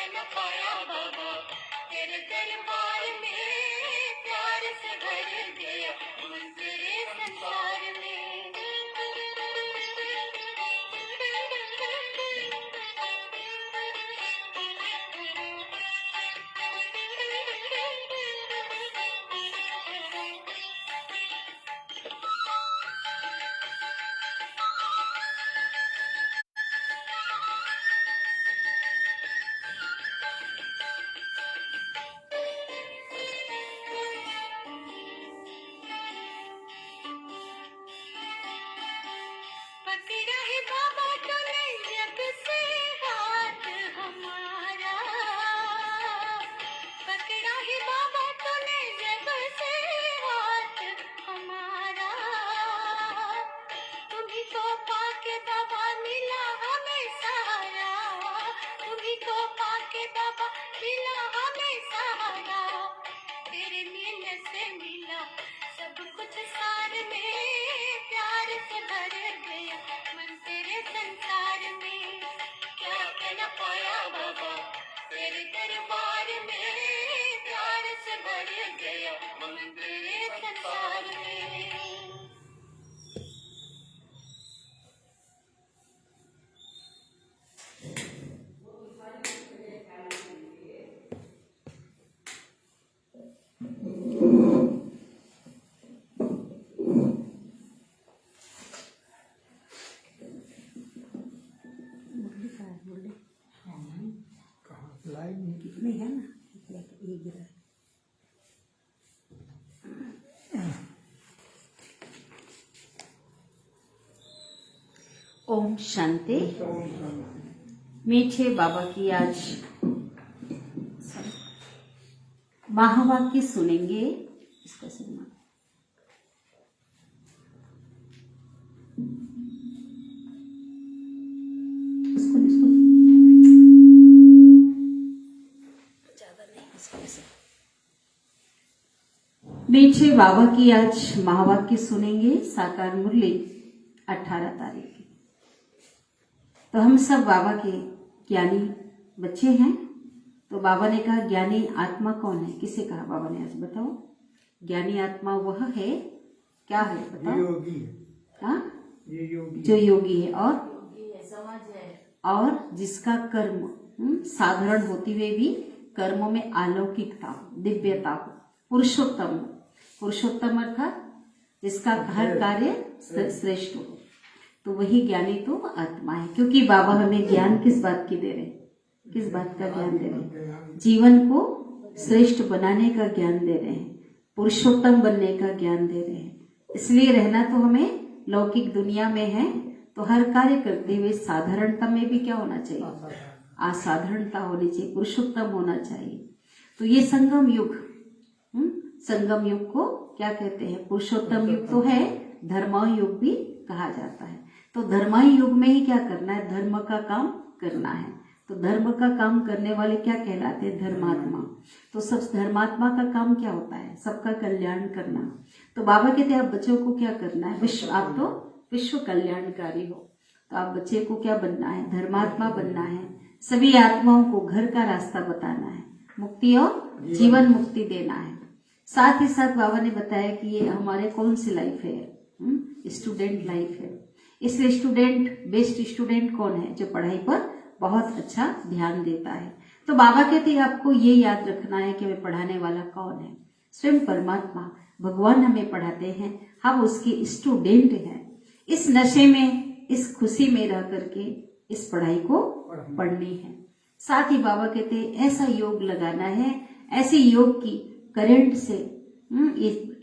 न पाया बाबा, तेरे दरबार में प्यार से भर गया मन तेरे संसार में। पकड़ा है बाबा तूने जब से हाथ हमारा, पकड़ा है बाबा तूने जब से हाथ हमारा, तुम्ही को पाके बाबा मिला हमें सहारा, तुम्ही को पाके बाबा मिला हमें सहारा, तेरे मिलने से मिला सब कुछ सार में, प्यार से भर गया मन तेरे संसार में। क्या कहना पाया बाबा, तेरे दरबार में प्यार से भर गया मन तेरे संसार में। नहीं है ना, ये गिरा। ओम शांति। मीठे बाबा की आज महावाक्य सुनेंगे। इसका सुनना मीठे बाबा की आज महावाक्य सुनेंगे। साकार मुरली 18 तारीख की। तो हम सब बाबा के ज्ञानी बच्चे हैं। तो बाबा ने कहा ज्ञानी आत्मा कौन है? किसे कहा बाबा ने? आज बताओ। ज्ञानी आत्मा वह है, क्या है बताओ? योगी। हाँ, ये योगी, जो योगी है और समझ है, और जिसका कर्म साधारण होते हुए भी कर्मों में अलौकिकता हो, दिव्यता हो, पुरुषोत्तम हो। पुरुषोत्तम अर्थात जिसका हर कार्य श्रेष्ठ हो, तो वही ज्ञानी तो आत्मा है। क्योंकि बाबा हमें ज्ञान किस बात की दे रहे हैं? किस बात का ज्ञान दे रहे हैं? जीवन को श्रेष्ठ बनाने का ज्ञान दे रहे हैं, पुरुषोत्तम बनने का ज्ञान दे रहे हैं। इसलिए रहना तो हमें लौकिक दुनिया में है, तो हर कार्य करते हुए साधारणता में भी क्या होना चाहिए? असाधारणता होनी चाहिए, पुरुषोत्तम होना चाहिए। तो ये संगम युग, संगम युग को क्या कहते हैं? पुरुषोत्तम युग तो है, धर्म युग भी कहा जाता है। तो धर्माई युग में ही क्या करना है? धर्म का काम करना है। तो धर्म का काम करने वाले क्या कहलाते हैं? धर्मात्मा। तो सब धर्मात्मा का काम क्या होता है? सबका कल्याण करना। तो बाबा कहते हैं आप बच्चों को क्या करना है? विश्व, आप तो विश्व कल्याणकारी हो। तो आप बच्चे को क्या बनना है? धर्मात्मा बनना है। सभी आत्माओं को घर का रास्ता बताना है, मुक्ति और जीवन मुक्ति देना है। साथ ही साथ बाबा ने बताया कि ये हमारे कौन सी लाइफ है? स्टूडेंट लाइफ है। इसलिए स्टूडेंट, बेस्ट स्टूडेंट कौन है? जो पढ़ाई पर बहुत अच्छा ध्यान देता है। तो बाबा कहते हैं आपको ये याद रखना है कि हमें पढ़ाने वाला कौन है? स्वयं परमात्मा भगवान हमें पढ़ाते हैं, हम उसके स्टूडेंट हैं। इस नशे में, इस खुशी में रह करके इस पढ़ाई को पढ़नी है। साथ ही बाबा कहते हैं ऐसा योग लगाना है, ऐसी योग की करंट से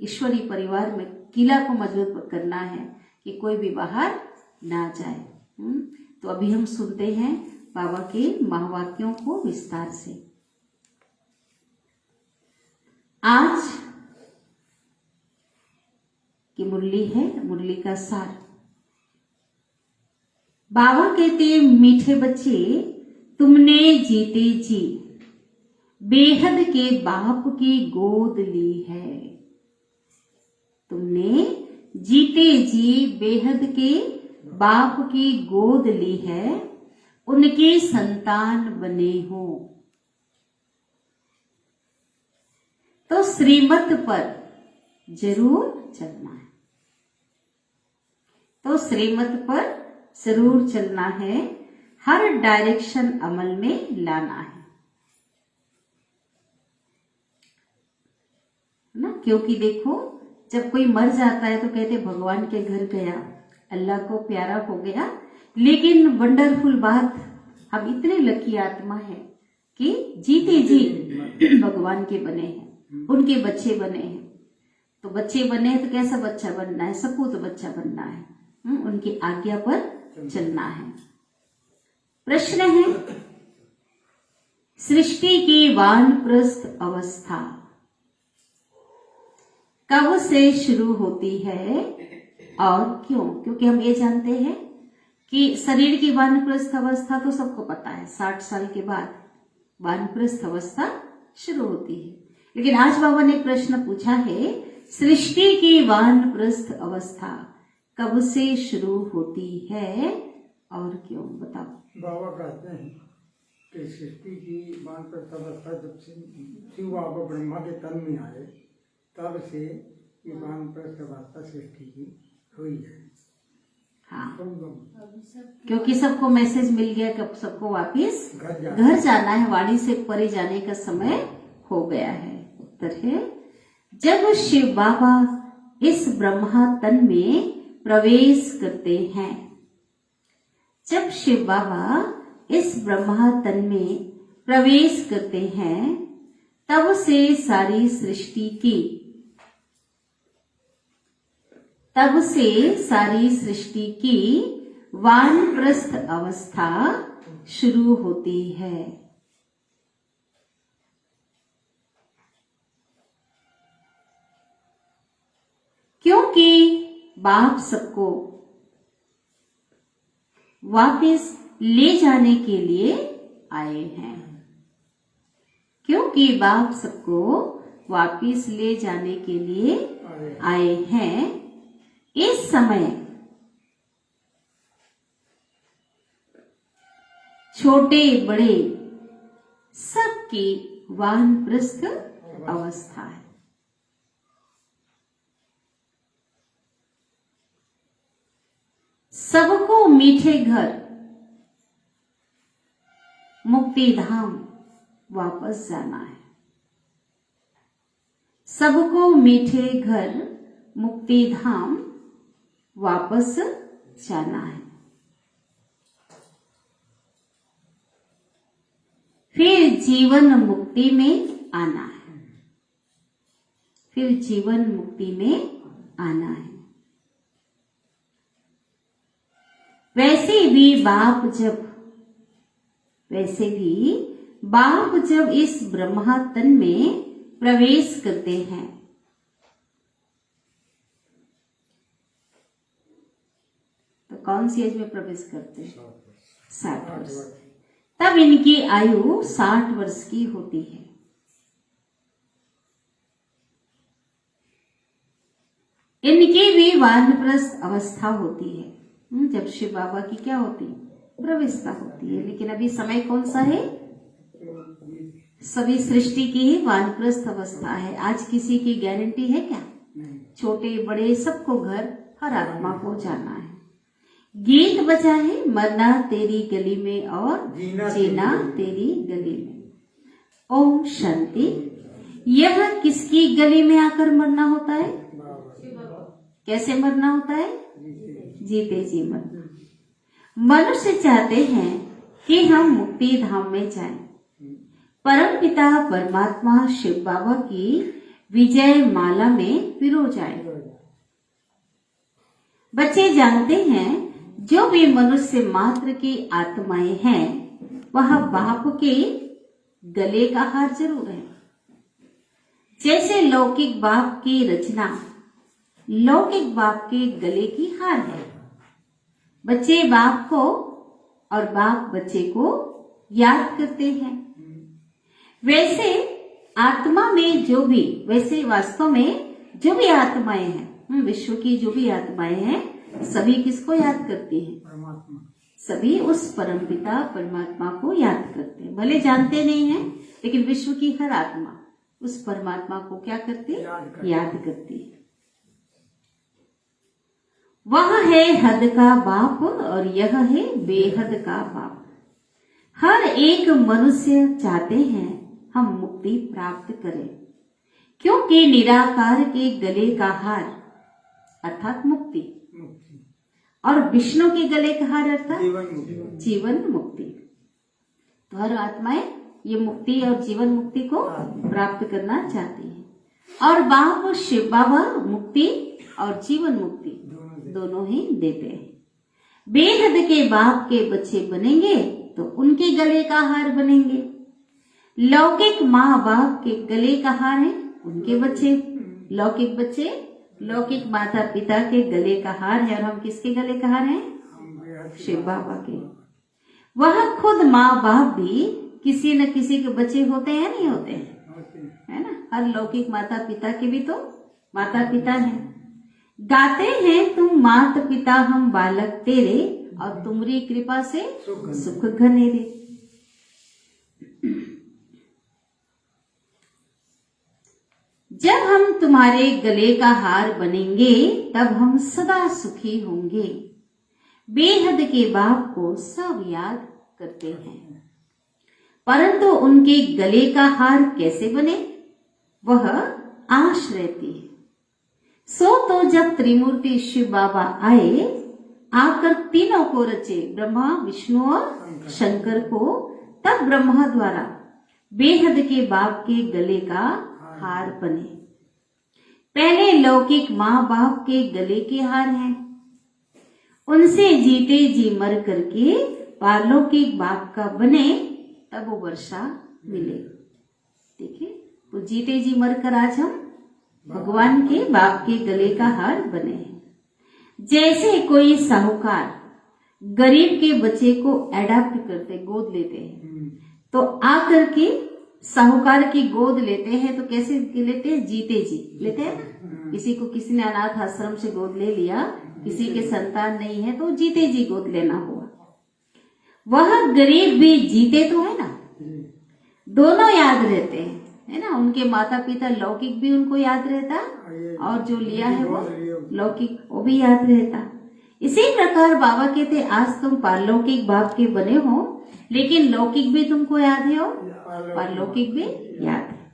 ईश्वरीय परिवार में किला को मजबूत करना है कि कोई भी बाहर ना जाए। तो अभी हम सुनते हैं बाबा के महावाक्यों को विस्तार से। आज की मुरली है, मुरली का सार। बाबा कहते मीठे बच्चे, तुमने जीते जी बेहद के बाप की गोद ली है। तुमने जीते जी बेहद के बाप की गोद ली है, उनके संतान बने हो। तो श्रीमत पर जरूर चलना है। तो श्रीमत पर जरूर चलना है, हर डायरेक्शन अमल में लाना है ना। क्योंकि देखो, जब कोई मर जाता है तो कहते भगवान के घर गया, अल्लाह को प्यारा हो गया। लेकिन वंडरफुल बात, हम इतने लकी आत्मा है कि जीते जी भगवान के बने हैं, उनके बच्चे बने हैं। तो बच्चे बने हैं तो कैसा बच्चा बनना है? सपूत बच्चा बनना है, उनकी आज्ञा पर चलना है। प्रश्न है, सृष्टि की वानप्रस्थ अवस्था कब से शुरू होती है और क्यों? क्योंकि हम ये जानते हैं कि शरीर की वानप्रस्थ अवस्था तो सबको पता है, 60 साल के बाद वानप्रस्थ अवस्था शुरू होती है। लेकिन आज बाबा ने प्रश्न पूछा है, सृष्टि की वानप्रस्थ अवस्था कब से शुरू होती है और क्यों? बताओ। बाबा कहते हैं कि सृष्टि की वानप्रस्थ अवस्था जब से शिव बाबा ब्रह्मा के तन में आए तब से ये वानप्रस्थ अवस्था सृष्टि की हुई है। हाँ, क्योंकि सबको मैसेज मिल गया कि अब सबको वापिस घर जाना है, वाणी से परे जाने का समय हो गया है। उत्तर है, जब शिव बाबा इस ब्रह्मा तन में प्रवेश करते हैं, जब शिव बाबा इस ब्रह्मा तन में प्रवेश करते हैं, तब से सारी सृष्टि की वानप्रस्थ अवस्था शुरू होती है। क्योंकि बाप सबको वापस ले जाने के लिए आए हैं, क्योंकि बाप सबको वापस ले जाने के लिए आए हैं। इस समय छोटे बड़े सबकी वानप्रस्थ अवस्था है। सबको मीठे घर मुक्ति धाम वापस जाना है। सबको मीठे घर मुक्ति धाम वापस जाना है। फिर जीवन मुक्ति में आना है, फिर जीवन मुक्ति में आना है। वैसे भी बाप जब इस ब्रह्मा तन में प्रवेश करते हैं, तो कौन सी एज में प्रवेश करते हैं? 60 वर्ष। तब इनकी आयु 60 वर्ष की होती है। इनकी भी वानप्रस्थ अवस्था होती है। जब शिव बाबा की क्या होती है? प्रवेशता होती है। लेकिन अभी समय कौन सा है? सभी सृष्टि की ही वानप्रस्थ अवस्था है। आज किसी की गारंटी है क्या? छोटे बड़े सबको घर, हर आत्मा को जाना है। गीत बजा है, मरना तेरी गली में और जीना तेरी गली में। ओम शांति। यह किसकी गली में आकर मरना होता है? कैसे मरना होता है? जीते जी मरना। मनुष्य चाहते हैं कि हम मुक्ति धाम में जाएं। परम पिता परमात्मा शिव बाबा की विजय माला में पिरो जाएं। बच्चे जानते हैं, जो भी मनुष्य मात्र की आत्माएं हैं, वह बाप के गले का हार जरूर है। जैसे लौकिक बाप की रचना लौकिक बाप के गले की हार है। बच्चे बाप को और बाप बच्चे को याद करते हैं। वैसे आत्मा में जो भी, वैसे वास्तव में जो भी आत्माएं हैं, विश्व की जो भी आत्माएं हैं, सभी किसको याद करती हैं? परमात्मा। सभी उस परमपिता परमात्मा को याद करते हैं। भले जानते नहीं हैं, लेकिन विश्व की हर आत्मा उस परमात्मा को क्या करती है? याद करती। याद करती है। वह है हद का बाप और यह है बेहद का बाप। हर एक मनुष्य चाहते हैं हम मुक्ति प्राप्त करें, क्योंकि निराकार के गले का हार अर्थात मुक्ति मुक्ति और विष्णु के गले का हार अर्थात जीवन मुक्ति। जीवन मुक्ति। तो हर आत्माएं ये मुक्ति और जीवन मुक्ति को प्राप्त करना चाहती है और बाप शिव बाबा मुक्ति और जीवन मुक्ति दोनों ही देते हैं। बेहद के बाप के बच्चे बनेंगे तो उनके गले का हार बनेंगे। लौकिक माँ बाप के गले का हार है उनके बच्चे। लौकिक बच्चे लौकिक माता पिता के गले का हार है और हम किसके गले का हार हैं? शिव बाबा के। वह खुद माँ बाप भी किसी न किसी के बच्चे होते हैं नहीं होते हैं, है ना? हर लौकिक माता पिता के भी तो माता पिता हैं। गाते हैं तुम मात पिता हम बालक तेरे और तुम्हारी कृपा से सुख घनेरे। जब हम तुम्हारे गले का हार बनेंगे तब हम सदा सुखी होंगे। बेहद के बाप को सब याद करते हैं, परंतु उनके गले का हार कैसे बने? वह आश रहती है। सो तो जब त्रिमूर्ति शिव बाबा आए, आकर तीनों को रचे, ब्रह्मा विष्णु और शंकर को, तब ब्रह्मा द्वारा बेहद के बाप के गले का हार बने। पहले लौकिक माँ बाप के गले के हार हैं, उनसे जीते जी मर करके पारलौकिक बाप का बने तब वो वर्षा मिले। ठीक है, तो जीते जी मर कर आज हम भगवान के बाप के गले का हार बने हैं। जैसे कोई साहूकार गरीब के बच्चे को एडाप्ट करते, गोद लेते हैं, तो आकर के साहूकार की गोद लेते हैं तो कैसे लेते हैं? जीते जी लेते हैं ना। किसी को किसी ने अनाथ आश्रम से गोद ले लिया, किसी के संतान नहीं है तो जीते जी गोद लेना हुआ। वह गरीब भी जीते तो है ना, दोनों याद रहते हैं, है ना। उनके माता पिता लौकिक भी उनको याद रहता और जो लिया है वो लौकिक वो भी याद रहता। इसी प्रकार बाबा कहते आज तुम पारलौकिक बाप के बने हो लेकिन लौकिक भी तुमको याद है और पारलौकिक भी याद है,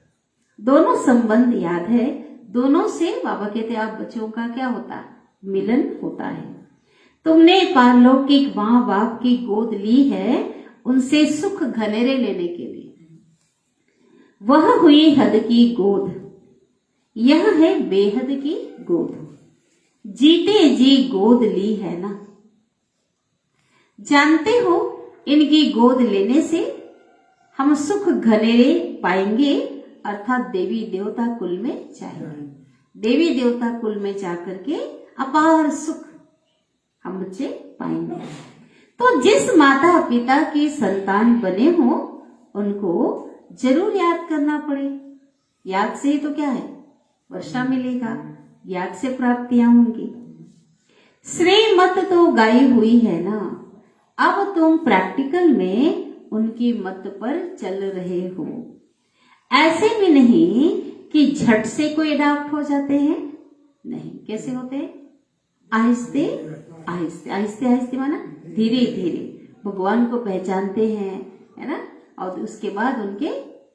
दोनों संबंध याद है। दोनों से बाबा कहते आप बच्चों का क्या होता है? मिलन होता है। तुमने पारलौकिक माँ बाप की गोद ली है उनसे सुख घनेरे लेने के लिए। वह हुई हद की गोद, यह है बेहद की गोद। जीते जी गोद ली है ना। जानते हो इनकी गोद लेने से हम सुख घनेरे पाएंगे, अर्थात देवी देवता कुल में जाएंगे। देवी देवता कुल में जाकर के अपार सुख हम बच्चे पाएंगे। तो जिस माता पिता की संतान बने हो उनको जरूर याद करना पड़े। याद से ही तो क्या है? वर्षा मिलेगा, याद से प्राप्तियां होंगी। श्रीमत तो गाई हुई है ना, अब तुम प्रैक्टिकल में उनकी मत पर चल रहे हो। ऐसे भी नहीं कि झट से कोई अडॉप्ट हो जाते हैं, नहीं। कैसे होते हैं? आहिस्ते आहिस्ते आहिस्ते आहिस्ते माना धीरे धीरे भगवान को पहचानते हैं, है ना, और उसके बाद उनके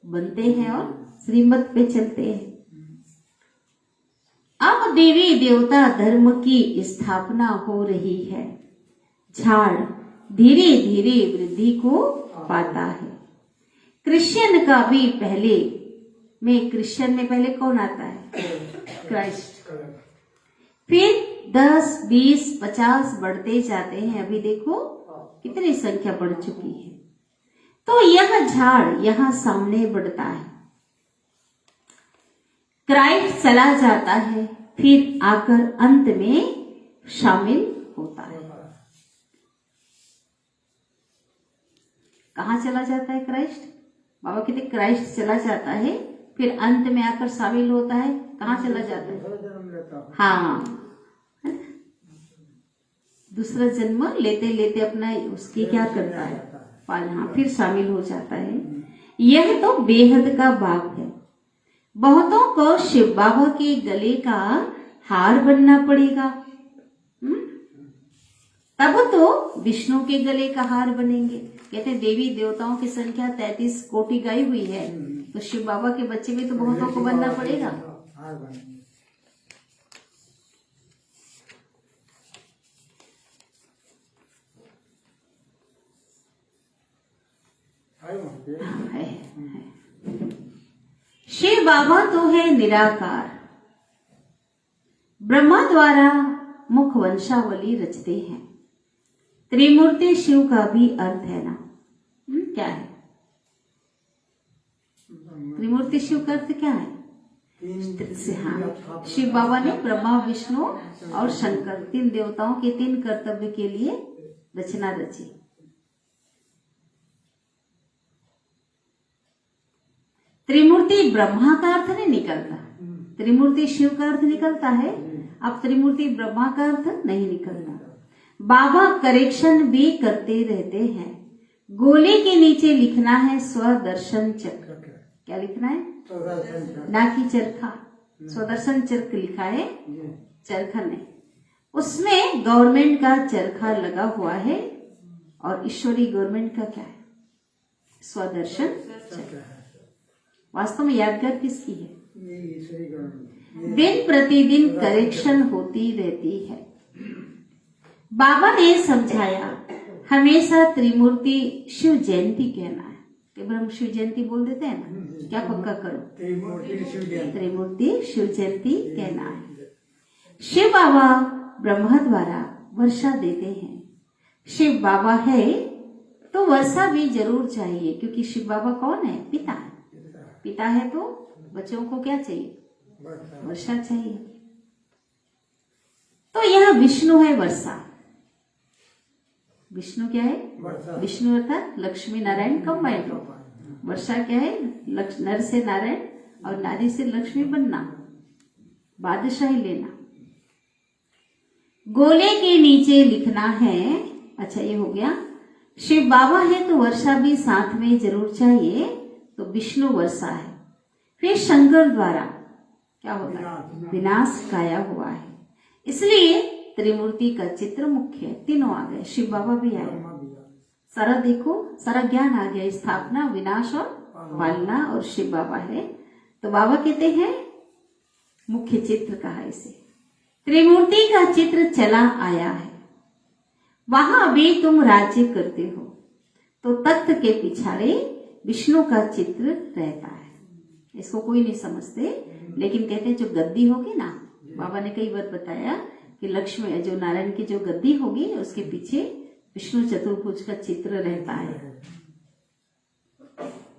बनते हैं और श्रीमत पे चलते हैं। अब देवी देवता धर्म की स्थापना हो रही है। झाड़ धीरे धीरे वृद्धि को पाता है। क्रिश्चियन का भी पहले में, क्रिश्चियन में पहले कौन आता है? क्राइस्ट। फिर 10, 20, 50 बढ़ते जाते हैं। अभी देखो कितनी संख्या बढ़ चुकी है। तो यह झाड़ यहां सामने बढ़ता है। क्राइस्ट चला जाता है, फिर आकर अंत में शामिल होता है। कहाँ चला जाता है क्राइस्ट? बाबा कहते क्राइस्ट चला जाता है फिर अंत में आकर शामिल होता है। कहाँ चला जाता है? हाँ, दूसरा जन्म लेते लेते अपना उसकी क्या करता है? पालना, फिर शामिल हो जाता है। यह तो बेहद का बाप है। बहुतों को शिव बाबा के गले का हार बनना पड़ेगा। तब तो विष्णु के गले का हार बनेंगे। कहते हैं देवी देवताओं की संख्या 33 कोटि गई हुई है, तो शिव बाबा के बच्चे भी तो बहुतों को बनना पड़ेगा। हार बनेंगे। है। शिव बाबा तो है निराकार, ब्रह्मा द्वारा मुख वंशावली रचते हैं। त्रिमूर्ति शिव का भी अर्थ है ना, क्या है त्रिमूर्ति शिव का अर्थ क्या है? हाँ, शिव बाबा ने ब्रह्मा विष्णु और शंकर 3 देवताओं के 3 कर्तव्य के लिए रचना रची। त्रिमूर्ति ब्रह्मा का अर्थ नहीं निकलता, त्रिमूर्ति शिव का अर्थ निकलता है। अब त्रिमूर्ति ब्रह्मा का अर्थ नहीं निकलता। बाबा करेक्शन भी करते रहते हैं। गोले के नीचे लिखना है स्वदर्शन चक्र। क्या लिखना है? ना कि चरखा। स्वदर्शन चक्र लिखा है, चरखा नहीं। उसमें गवर्नमेंट का चरखा लगा हुआ है और ईश्वरी गवर्नमेंट का क्या है? स्वदर्शन चक्र। वास्तव में यादगार किसकी है? दिन प्रतिदिन करेक्शन होती रहती है। बाबा ने समझाया हमेशा त्रिमूर्ति शिव जयंती कहना है। केवल हम शिव जयंती बोल देते हैं ना, क्या पक्का करो? त्रिमूर्ति शिव जयंती कहना है। शिव बाबा ब्रह्मा द्वारा वर्षा देते हैं। शिव बाबा है तो वर्षा भी जरूर चाहिए, क्योंकि शिव बाबा कौन है? पिता है। पिता है तो बच्चों को क्या चाहिए? वर्षा चाहिए। तो यह विष्णु है वर्षा। विष्णु क्या है? विष्णु अर्थात लक्ष्मी नारायण कंबाइंड। वर्षा क्या है? नर से नारायण और नारी से लक्ष्मी बनना, बादशाही लेना। गोले के नीचे लिखना है। अच्छा, ये हो गया। शिव बाबा है तो वर्षा भी साथ में जरूर चाहिए, तो विष्णु वर्षा है। फिर शंकर द्वारा क्या होता है? विनाश गाया हुआ है, इसलिए त्रिमूर्ति का चित्र मुख्य है। तीनों आ गए, शिव बाबा भी आए। सारा देखो, सारा ज्ञान आ गया। स्थापना, विनाश और पालना, और शिव बाबा है। तो बाबा कहते हैं मुख्य चित्र कहा इसे। त्रिमूर्ति का चित्र चला आया है। वहां भी तुम राज्य करते हो, तो तख्त के पिछाड़े विष्णु का चित्र रहता है। इसको कोई नहीं समझते, लेकिन कहते हैं जो गद्दी होगी ना, बाबा ने कई बार बताया कि लक्ष्मी जो नारायण की जो गद्दी होगी उसके पीछे विष्णु चतुर्भुज का चित्र रहता है।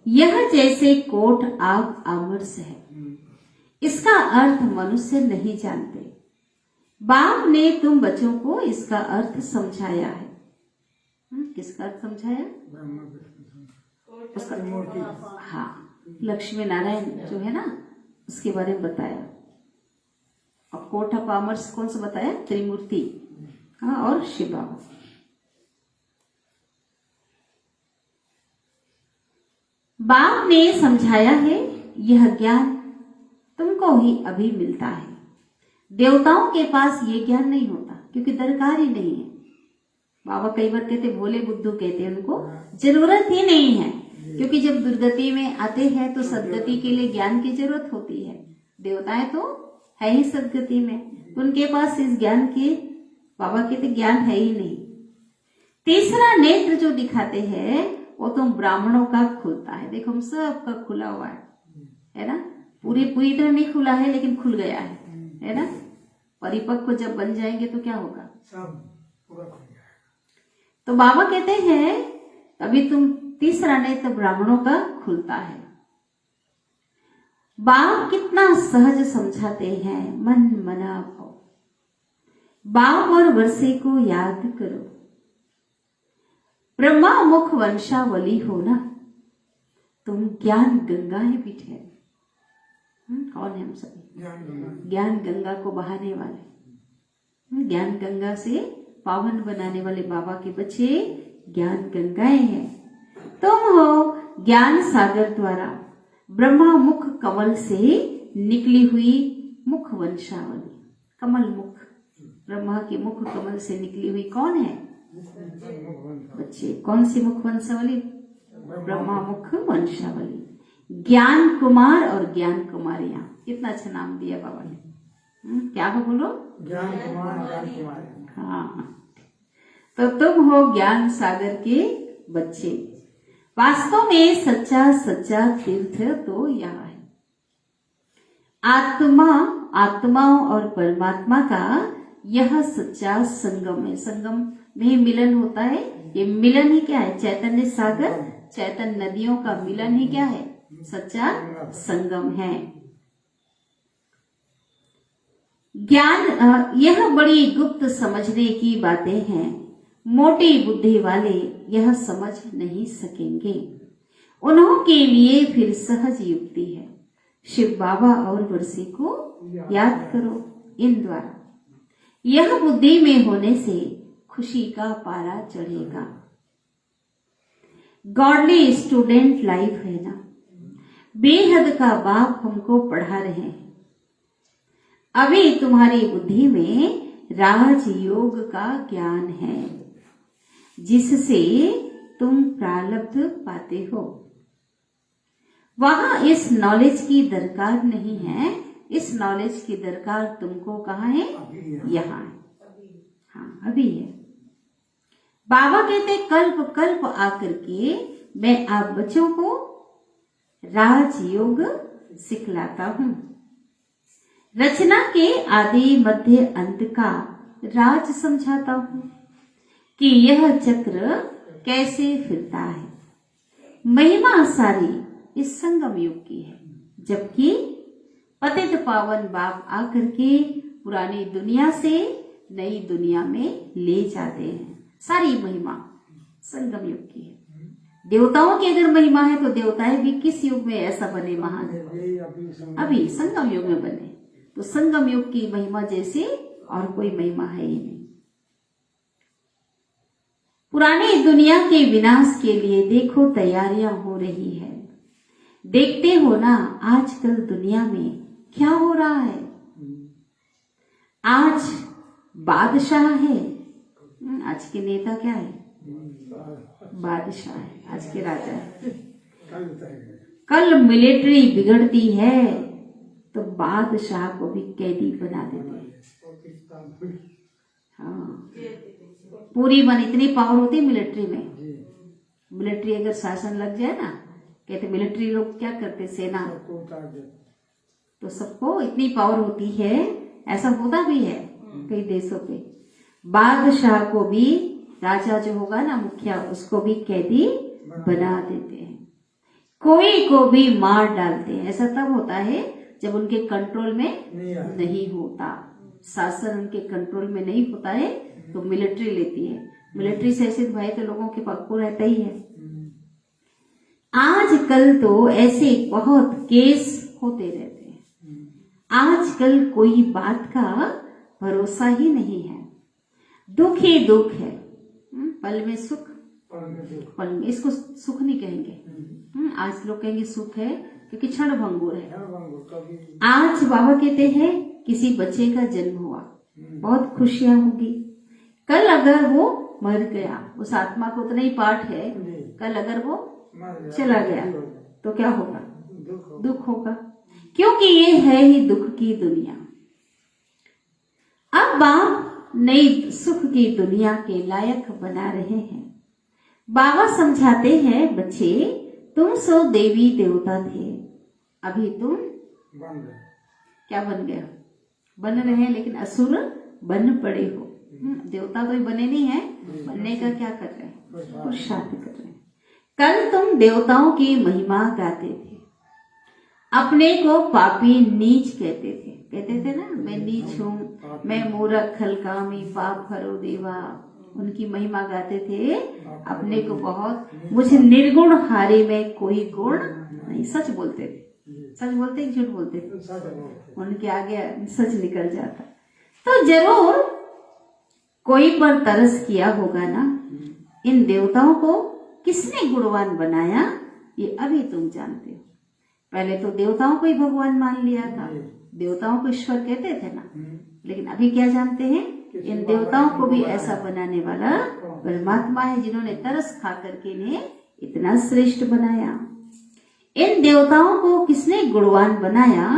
यह जैसे कोट आग आमरस है, इसका अर्थ मनुष्य नहीं जानते। बाप ने तुम बच्चों को इसका अर्थ समझाया है। किसका अर्थ समझाया? उसका, हाँ, लक्ष्मी नारायण जो है ना, उसके बारे में बताया। और कोट ऑफ आमर्स कौन सा बताया? त्रिमूर्ति, हाँ, और शिव बाबा। बाप ने समझाया है यह ज्ञान तुमको ही अभी मिलता है। देवताओं के पास ये ज्ञान नहीं होता, क्योंकि दरकार ही नहीं है। बाबा कई बार कहते, भोले बुद्धू कहते हैं, उनको जरूरत ही नहीं है, क्योंकि जब दुर्गति में आते हैं तो सदगति के लिए ज्ञान की जरूरत होती है। देवताएं तो है ही सदगति में, उनके पास इस ज्ञान की, बाबा कहते, ज्ञान है ही नहीं। तीसरा नेत्र जो दिखाते हैं वो तो ब्राह्मणों का खुलता है। देखो, हम सबका खुला हुआ है ना? पूरी तरह नहीं खुला है, लेकिन खुल गया है ना? परिपक्व जब बन जाएंगे तो क्या होगा? सब पूरा खुल जाएगा। तो बाबा कहते हैं अभी तुम तीसरा नेत्र ब्राह्मणों का खुलता है। बाप कितना सहज समझाते हैं, मन मना भाव। बाप और वर्षे को याद करो। ब्रह्मा मुख वंशावली हो ना, तुम ज्ञान गंगाएं भी ठहरे। कौन है हम सभी? ज्ञान गंगा को बहाने वाले, ज्ञान गंगा से पावन बनाने वाले बाबा के बच्चे ज्ञान गंगाएं हैं। तुम हो ज्ञान सागर द्वारा ब्रह्मा मुख कमल से निकली हुई मुख वंशावली। कमल मुख, ब्रह्मा के मुख कमल से निकली हुई कौन है? बच्चे। कौन सी मुख वंशावली? ब्रह्मा मुख वंशावली। ज्ञान कुमार और ज्ञान कुमारियां, कितना अच्छा नाम दिया बाबा ने। क्या हो बोलो? ज्ञान कुमार, ज्ञान कुमार। हाँ, तो तुम हो ज्ञान सागर के बच्चे। वास्तव में सच्चा सच्चा तीर्थ तो यहाँ है। आत्माओं और परमात्मा का यह सच्चा संगम है। संगम में मिलन होता है। ये मिलन ही क्या है? चैतन्य सागर, चैतन्य नदियों का मिलन ही क्या है? सच्चा संगम है। ज्ञान, यह बड़ी गुप्त समझने की बातें हैं। मोटी बुद्धि वाले यह समझ नहीं सकेंगे। उन्हों के लिए फिर सहज युक्ति है। शिव बाबा और वर्षी को याद करो इन द्वारा। यह बुद्धि में होने से खुशी का पारा चढ़ेगा। गॉडली स्टूडेंट लाइफ है ना। बेहद का बाप हमको पढ़ा रहे हैं। अभी तुम्हारी बुद्धि में राजयोग का ज्ञान है, जिससे तुम प्रारब्ध पाते हो। वहां इस नॉलेज की दरकार नहीं है। इस नॉलेज की दरकार तुमको कहाँ है? यहाँ है। हाँ, अभी है। बाबा कहते कल्प कल्प आकर के मैं आप बच्चों को राजयोग सिखलाता हूं। रचना के आदि मध्य अंत का राज समझाता हूं कि यह चक्र कैसे फिरता है। महिमा सारी इस संगम युग की है, जबकि पतित पावन बाप आकर के पुरानी दुनिया से नई दुनिया में ले जाते हैं। सारी महिमा संगम युग की है। देवताओं की अगर महिमा है तो देवताएं भी किस युग में ऐसा बने महान? अभी संगम युग में बने। तो संगम युग की महिमा जैसी और कोई महिमा है ही नहीं। पुरानी दुनिया के विनाश के लिए देखो तैयारियां हो रही है। देखते हो ना आजकल दुनिया में क्या हो रहा है। आज बादशाह है। आज के नेता क्या है? बादशाह है। आज के राजा है। कल मिलिट्री बिगड़ती है तो बादशाह को भी कैदी बना देते हैं। हाँ, पूरी इतनी पावर होती है मिलिट्री में। मिलिट्री अगर शासन लग जाए ना, कहते मिलिट्री लोग क्या करते, सेना, तो सबको इतनी पावर होती है। ऐसा होता भी है कई देशों पे। बादशाह को भी, राजा जो होगा ना मुखिया, उसको भी कैदी बना देते हैं। कोई को भी मार डालते हैं। ऐसा तब होता है जब उनके कंट्रोल में नहीं होता, शासन उनके कंट्रोल में नहीं होता है तो मिलिट्री लेती है। मिलिट्री शासित भाई तो लोगों के पास को रहता ही है। आजकल तो ऐसे बहुत केस होते रहते हैं। आजकल कोई बात का भरोसा ही नहीं है। दुख ही दुख है। पल में सुख, पल में, इसको सुख नहीं कहेंगे। आज लोग कहेंगे सुख है क्योंकि क्षण भंगुर है। आज बाबा कहते हैं किसी बच्चे का जन्म हुआ, बहुत खुशियां होगी। कल अगर वो मर गया, उस आत्मा को उतना ही पाठ है, कल अगर वो चला गया तो क्या होगा? दुख होगा, क्योंकि ये है ही दुख की दुनिया। अब बाप नई सुख की दुनिया के लायक बना रहे हैं। बाबा समझाते हैं बच्चे, तुम सो देवी देवता थे, अभी तुम क्या बन गए? बन रहे हैं, लेकिन असुर बन पड़े हो। देवता तो बने नहीं है, बनने का क्या कर रहे हैं? पुरुषार्थ कर रहे हैं। कल तुम देवताओं की महिमा गाते थे, अपने को पापी नीच कहते थे ना, मैं नीच हूँ, मैं मूर्ख खलकामी पाप भरो देवा। उनकी महिमा गाते थे, अपने को बहुत, मुझे निर्गुण हारे में कोई गुण नहीं। सच बोलते थे। सच बोलते कि झूठ बोलते थे? उनके आगे सच निकल जाता। तो जरूर कोई पर तरस किया होगा ना। इन देवताओं को किसने गुणवान बनाया, ये अभी तुम जानते हो। पहले तो देवताओं को ही भगवान मान लिया था, देवताओं को ईश्वर कहते थे ना, लेकिन अभी क्या जानते हैं, इन देवताओं को भी ऐसा बनाने वाला परमात्मा है, जिन्होंने तरस खा करके इन्हें इतना श्रेष्ठ बनाया। इन देवताओं को किसने गुणवान बनाया,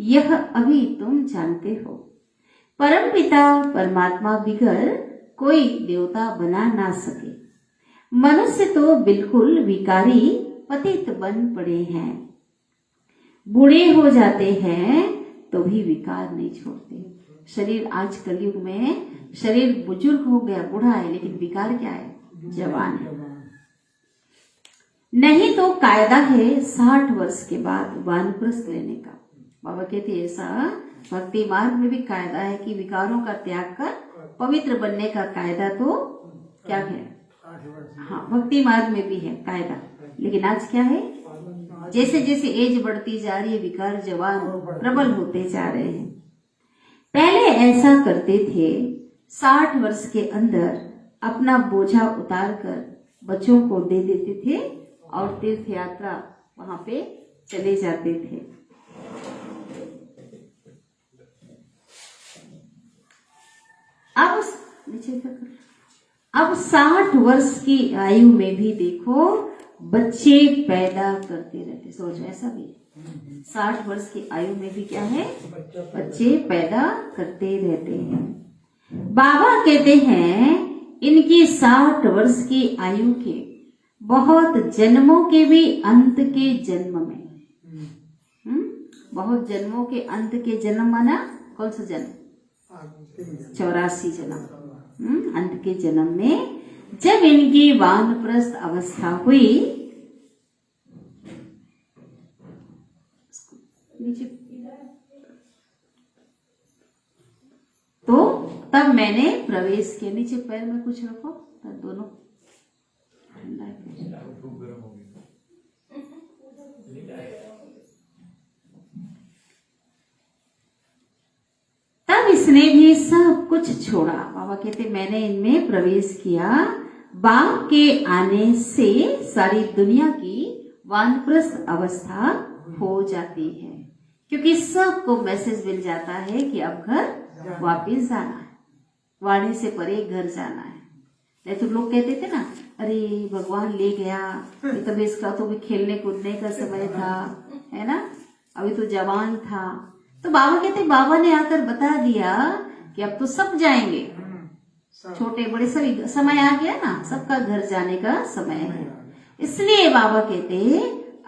यह अभी तुम जानते हो। परमपिता परमात्मा बिगर कोई देवता बना ना सके। मनुष्य तो बिल्कुल विकारी पतित बन पड़े हैं, बूढ़े हो जाते हैं तो भी विकार नहीं छोड़ते। शरीर आज कलयुग में शरीर बुजुर्ग हो गया, बूढ़ा है, लेकिन विकार क्या है, जवान है। नहीं तो कायदा है 60 वर्ष के बाद वानप्रस्थ लेने का। बाबा कहते हैं ऐसा भक्ति मार्ग में भी कायदा है कि विकारों का त्याग कर पवित्र बनने का कायदा तो क्या है, हाँ भक्ति मार्ग में भी है कायदा। लेकिन आज क्या है, जैसे जैसे एज बढ़ती जा रही है विकार जवान प्रबल होते जा रहे हैं। पहले ऐसा करते थे, 60 वर्ष के अंदर अपना बोझा उतार कर बच्चों को दे देते थे और तीर्थ यात्रा वहां पे चले जाते थे। अब 60 वर्ष की आयु में भी देखो बच्चे पैदा करते रहते। सोचो ऐसा भी 60 वर्ष की आयु में भी क्या है, बच्चे पैदा करते रहते हैं। बाबा कहते हैं इनकी 60 वर्ष की आयु के बहुत जन्मों के भी अंत के जन्म में, बहुत जन्मों के अंत के जन्म माना कौन सा जन्म, 84 जन्म, अंत के जन्म में जब इनकी वानप्रस्थ अवस्था हुई, तो तब मैंने प्रवेश किया। नीचे पैर में कुछ रखो तब दोनों तब इसने भी सब कुछ छोड़ा। बाबा कहते मैंने इनमें प्रवेश किया। बाप के आने से सारी दुनिया की वानप्रस्थ अवस्था हो जाती है, क्योंकि सबको मैसेज मिल जाता है कि अब घर वापस जाना है, वाणी से परे घर जाना है। नहीं तो लोग कहते थे ना, अरे भगवान ले गया, ये तो इसका तो भी खेलने कूदने का समय था, है ना, अभी तो जवान था। तो बाबा कहते बाबा ने आकर बता दिया कि अब तो सब जाएंगे, छोटे बड़े सभी, समय आ गया ना, सबका घर जाने का समय है। इसलिए बाबा कहते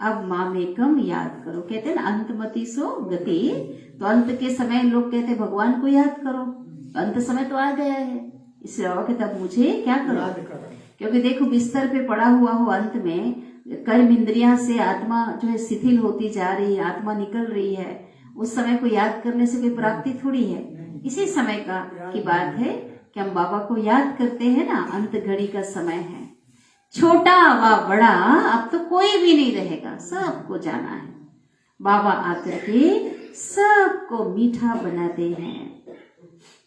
अब मामेकम याद करो। कहते ना अंतमति सो गति, तो अंत के समय लोग कहते भगवान को याद करो, तो अंत समय तो आ गया है। इसलिए बाबा कहते अब मुझे क्या करो, क्योंकि देखो बिस्तर पे पड़ा हुआ हो, अंत में कर्म इंद्रियां से आत्मा जो है शिथिल होती जा रही है, आत्मा निकल रही है, उस समय को याद करने से कोई प्राप्ति थोड़ी है। इसी समय की बात है कि हम बाबा को याद करते हैं ना, अंत घड़ी का समय है। छोटा व बड़ा अब तो कोई भी नहीं रहेगा, सबको जाना है। बाबा आकर के सबको मीठा बनाते हैं।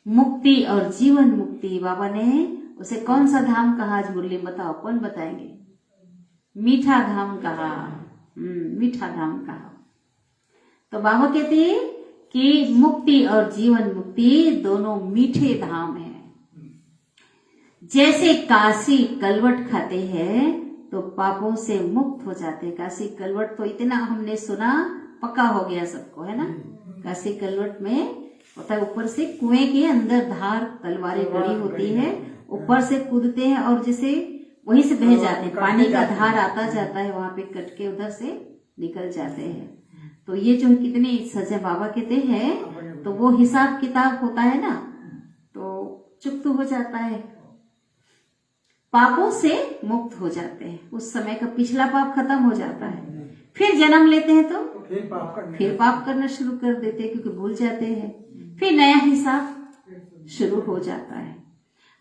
मुक्ति और जीवन मुक्ति, बाबा ने उसे कौन सा धाम कहा, आज मुरली बताओ, कौन बताएंगे? मीठा धाम कहा, मीठा धाम कहा। तो बाबा कहते हैं कि मुक्ति और जीवन मुक्ति दोनों मीठे धाम हैं। जैसे काशी कलवट खाते हैं तो पापों से मुक्त हो जाते हैं। काशी कलवट तो इतना हमने सुना, पक्का हो गया सबको, है ना। काशी कलवट में होता है ऊपर से कुएं के अंदर धार तलवारें गड़ी होती है, ऊपर से कूदते हैं और जैसे वहीं से बह जाते हैं, पानी का धार आता जाता है, वहां पे कट के उधर से निकल जाते हैं। तो ये जो कितनी सजा बाबा कहते हैं, तो वो हिसाब किताब होता है ना, तो चुप हो जाता है, पापों से मुक्त हो जाते हैं। उस समय का पिछला पाप खत्म हो जाता है। फिर जन्म लेते हैं तो फिर पाप करना शुरू कर देते हैं, क्योंकि भूल जाते हैं। फिर नया हिसाब शुरू हो जाता है।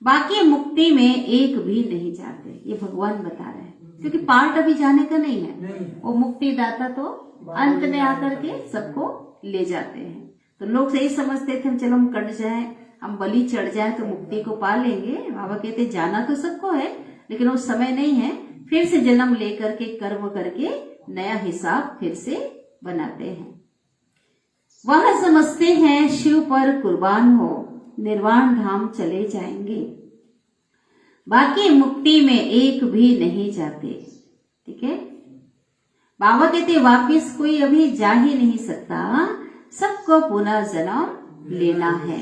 बाकी मुक्ति में एक भी नहीं जाते, ये भगवान बता रहे हैं, क्योंकि पार्ट अभी जाने का नहीं है। वो मुक्ति दाता तो अंत में आकर के सबको ले जाते हैं। तो लोग सही समझते थे चलो हम कट जाए, हम बलि चढ़ जाए तो मुक्ति को पा लेंगे। बाबा कहते जाना तो सबको है, लेकिन वो समय नहीं है। फिर से जन्म लेकर के कर्म करके नया हिसाब फिर से बनाते हैं। वह समझते हैं शिव पर कुर्बान हो निर्वाण धाम चले जाएंगे, बाकी मुक्ति में एक भी नहीं जाते। ठीक है, बाबा कहते वापिस कोई अभी जा ही नहीं सकता, सबको पुनः जन्म लेना है।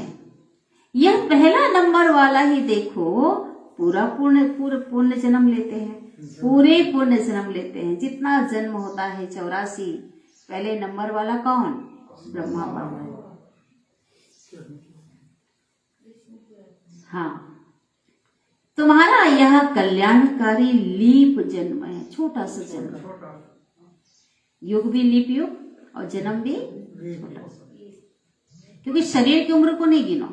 यह पहला नंबर वाला ही देखो पूरा पूर्ण जन्म लेते हैं, पूरे पूर्ण जन्म लेते हैं। जितना जन्म होता है 84, पहले नंबर वाला कौन? ब्रह्मा बाबा। हाँ, तुम्हारा यह कल्याणकारी लीप जन्म है, छोटा सा जन्म। युग भी लीप युग और जन्म भी छोटा सा, क्योंकि शरीर की उम्र को नहीं गिनो।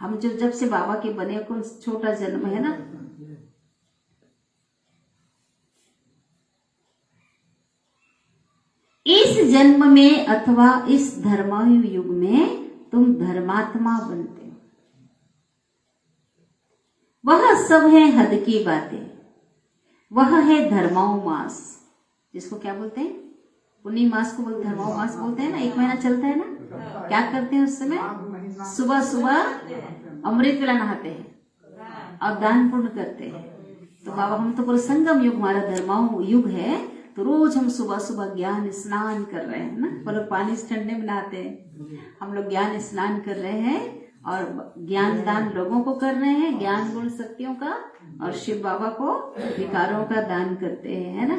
हम जो जब से बाबा के बने को छोटा जन्म है ना। इस जन्म में अथवा इस धर्मायु युग में तुम धर्मात्मा बनते हो। वह सब है हद की बातें, वह है धर्माऊ मास, जिसको क्या बोलते हैं? पुण्य मास को धर्माऊ मास बोलते हैं ना। 1 महीना चलता है ना, क्या करते हैं उस समय? सुबह सुबह अमृत वेला नहाते हैं और दान पुण्य करते हैं। तो बाबा हम तो पूरा संगम युग हमारा धर्माऊ युग है, तो रोज हम सुबह सुबह ज्ञान स्नान कर रहे हैं ना। वो लोग पानी से ठंडे में नहाते हैं, हम लोग ज्ञान स्नान कर रहे हैं और ज्ञान दान लोगों को कर रहे हैं, ज्ञान गुण शक्तियों का, और शिव बाबा को विकारों का दान करते हैं, है ना।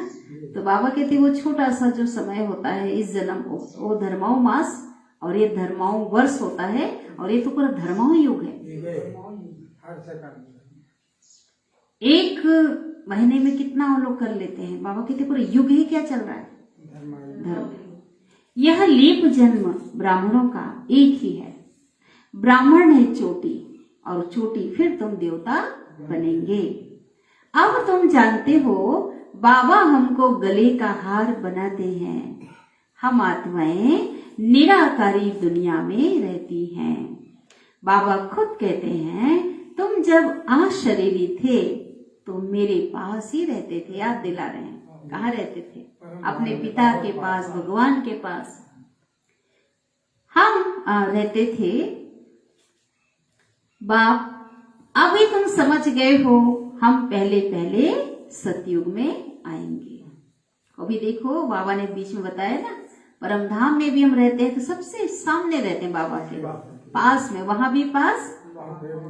तो बाबा कहते वो छोटा सा जो समय होता है इस जन्म को, वो धर्माऊ मास और ये धर्माऊ वर्ष होता है, और ये तो पूरा धर्माऊ युग है। 1 महीने में कितना वो लोग कर लेते हैं। बाबा कहते पूरा युग ही क्या चल रहा है? धर्म। यह लीप जन्म ब्राह्मणों का एक ही है। ब्राह्मण है चोटी, और चोटी फिर तुम देवता बनेंगे। अब तुम जानते हो बाबा हमको गले का हार बनाते हैं। हम आत्माएं निराकारी दुनिया में रहती हैं। बाबा खुद कहते हैं तुम जब अशरीरी थे तो मेरे पास ही रहते थे। याद दिला रहे हैं, कहाँ रहते थे? अपने पिता के पास, भगवान के पास हम रहते थे। बाप अभी तुम समझ गए हो, हम पहले पहले सतयुग में आएंगे। अभी देखो बाबा ने बीच में बताया ना, परमधाम में भी हम रहते हैं तो सबसे सामने रहते हैं बाबा के पास में, वहां भी पास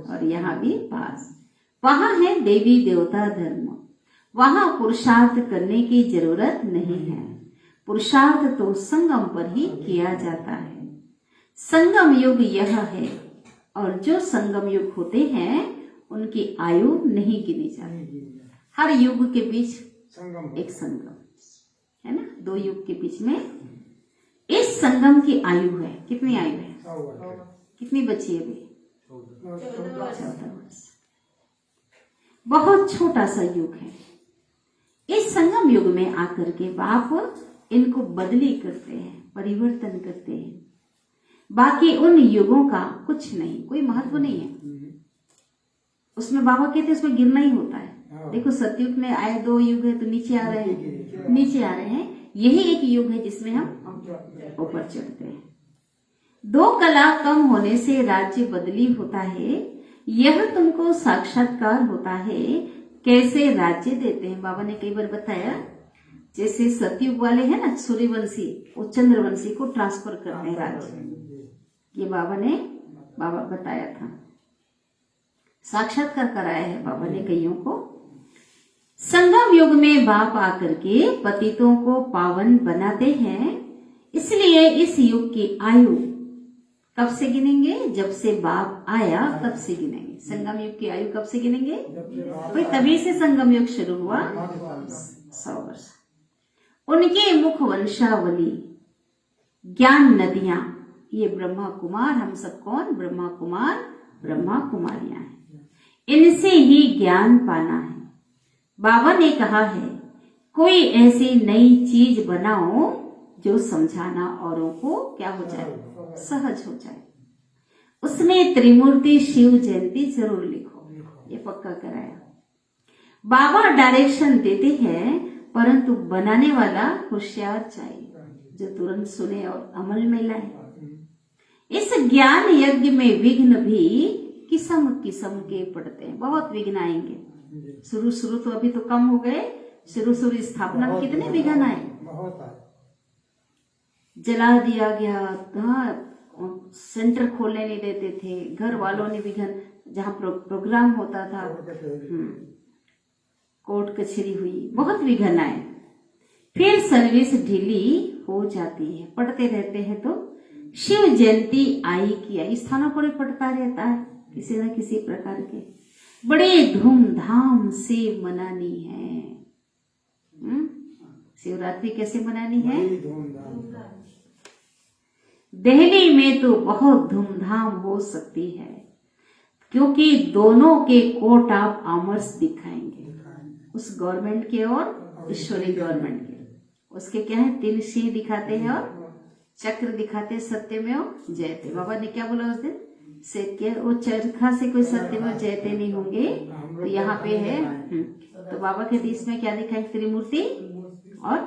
और यहाँ भी पास। वहां है देवी देवता धर्म, वहां पुरुषार्थ करने की जरूरत नहीं है। पुरुषार्थ तो संगम पर ही किया जाता है। संगम युग यह है, और जो संगम युग होते हैं उनकी आयु नहीं गिनी जाती। हर युग के बीच एक संगम है ना, 2 युग के बीच में इस संगम की आयु है। कितनी आयु है? कितनी बची है अभी? 14 वर्ष। बहुत छोटा सा युग है। इस संगम युग में आकर के बाप इनको बदली करते हैं, परिवर्तन करते हैं। बाकी उन युगों का कुछ नहीं, कोई महत्व नहीं है उसमें। बाबा कहते हैं उसमें गिरना ही होता है। देखो सतयुग में आए 2 युग है तो नीचे आ रहे हैं, नीचे आ रहे हैं। यही एक युग है जिसमें हम ऊपर चढ़ते हैं। 2 कला कम होने से राज्य बदली होता है, यह तुमको साक्षात्कार होता है। कैसे राज्य देते हैं बाबा ने कई बार बताया। जैसे सतयुग वाले हैं ना सूर्यवंशी, वो चंद्रवंशी को ट्रांसफर करते हैं राज्य। ये बाबा बताया था, साक्षात्कार कराया है बाबा ने कईयों को। संगम युग में बाप आकर के पतितों को पावन बनाते हैं। इसलिए इस युग की आयु कब से गिनेंगे? जब से बाप आया तब से गिनेंगे। संगम युग की आयु कब से गिनेंगे? भाई तभी से संगम युग शुरू हुआ, 100 वर्ष। उनके मुख वंशावली, ज्ञान नदियां, ये ब्रह्मा कुमार, हम सब कौन? ब्रह्मा कुमार, ब्रह्मा कुमारियां हैं। इनसे ही ज्ञान पाना है। बाबा ने कहा है कोई ऐसी नई चीज बनाओ जो समझाना औरों को क्या हो जाए? सहज हो जाए। उसमें त्रिमूर्ति शिव जयंती जरूर लिखो, ये पक्का कराया। बाबा डायरेक्शन देते हैं, परंतु बनाने वाला होशियार चाहिए। जो तुरंत सुने और अमल में लाए। इस ज्ञान यज्ञ में विघ्न भी किस्म किस्म के पड़ते हैं, बहुत विघ्न आएंगे। शुरू तो अभी तो कम हो गए, शुरू स्थापना में कितने विघ्न आए, बहुत आए। जला दिया गया, हाँ, सेंटर खोलने नहीं देते थे, घर वालों ने विघ्न, जहाँ प्रोग्राम होता था कोर्ट कचहरी हुई, बहुत विघ्न आए। फिर सर्विस ढीली हो जाती है, पढ़ते रहते हैं तो शिव जयंती आई की आई, स्थानों पर पढ़ता रहता है किसी न किसी प्रकार के, बड़े धूमधाम से मनानी है। शिवरात्रि कैसे मनानी है? दिल्ली में तो बहुत धूमधाम हो सकती है, क्योंकि दोनों के कोर्ट ऑफ आर्मर्स दिखाएंगे, उस गवर्नमेंट के और ईश्वरी गवर्नमेंट के। उसके क्या है, 3 सिंह दिखाते हैं और चक्र दिखाते, सत्यमेव जयते। बाबा ने क्या बोला उस दिन से, क्या वो चरखा से कोई सत्यमेव जयते नहीं होंगे, तो यहाँ पे है। तो बाबा के देश में क्या दिखाएंगे, त्रिमूर्ति और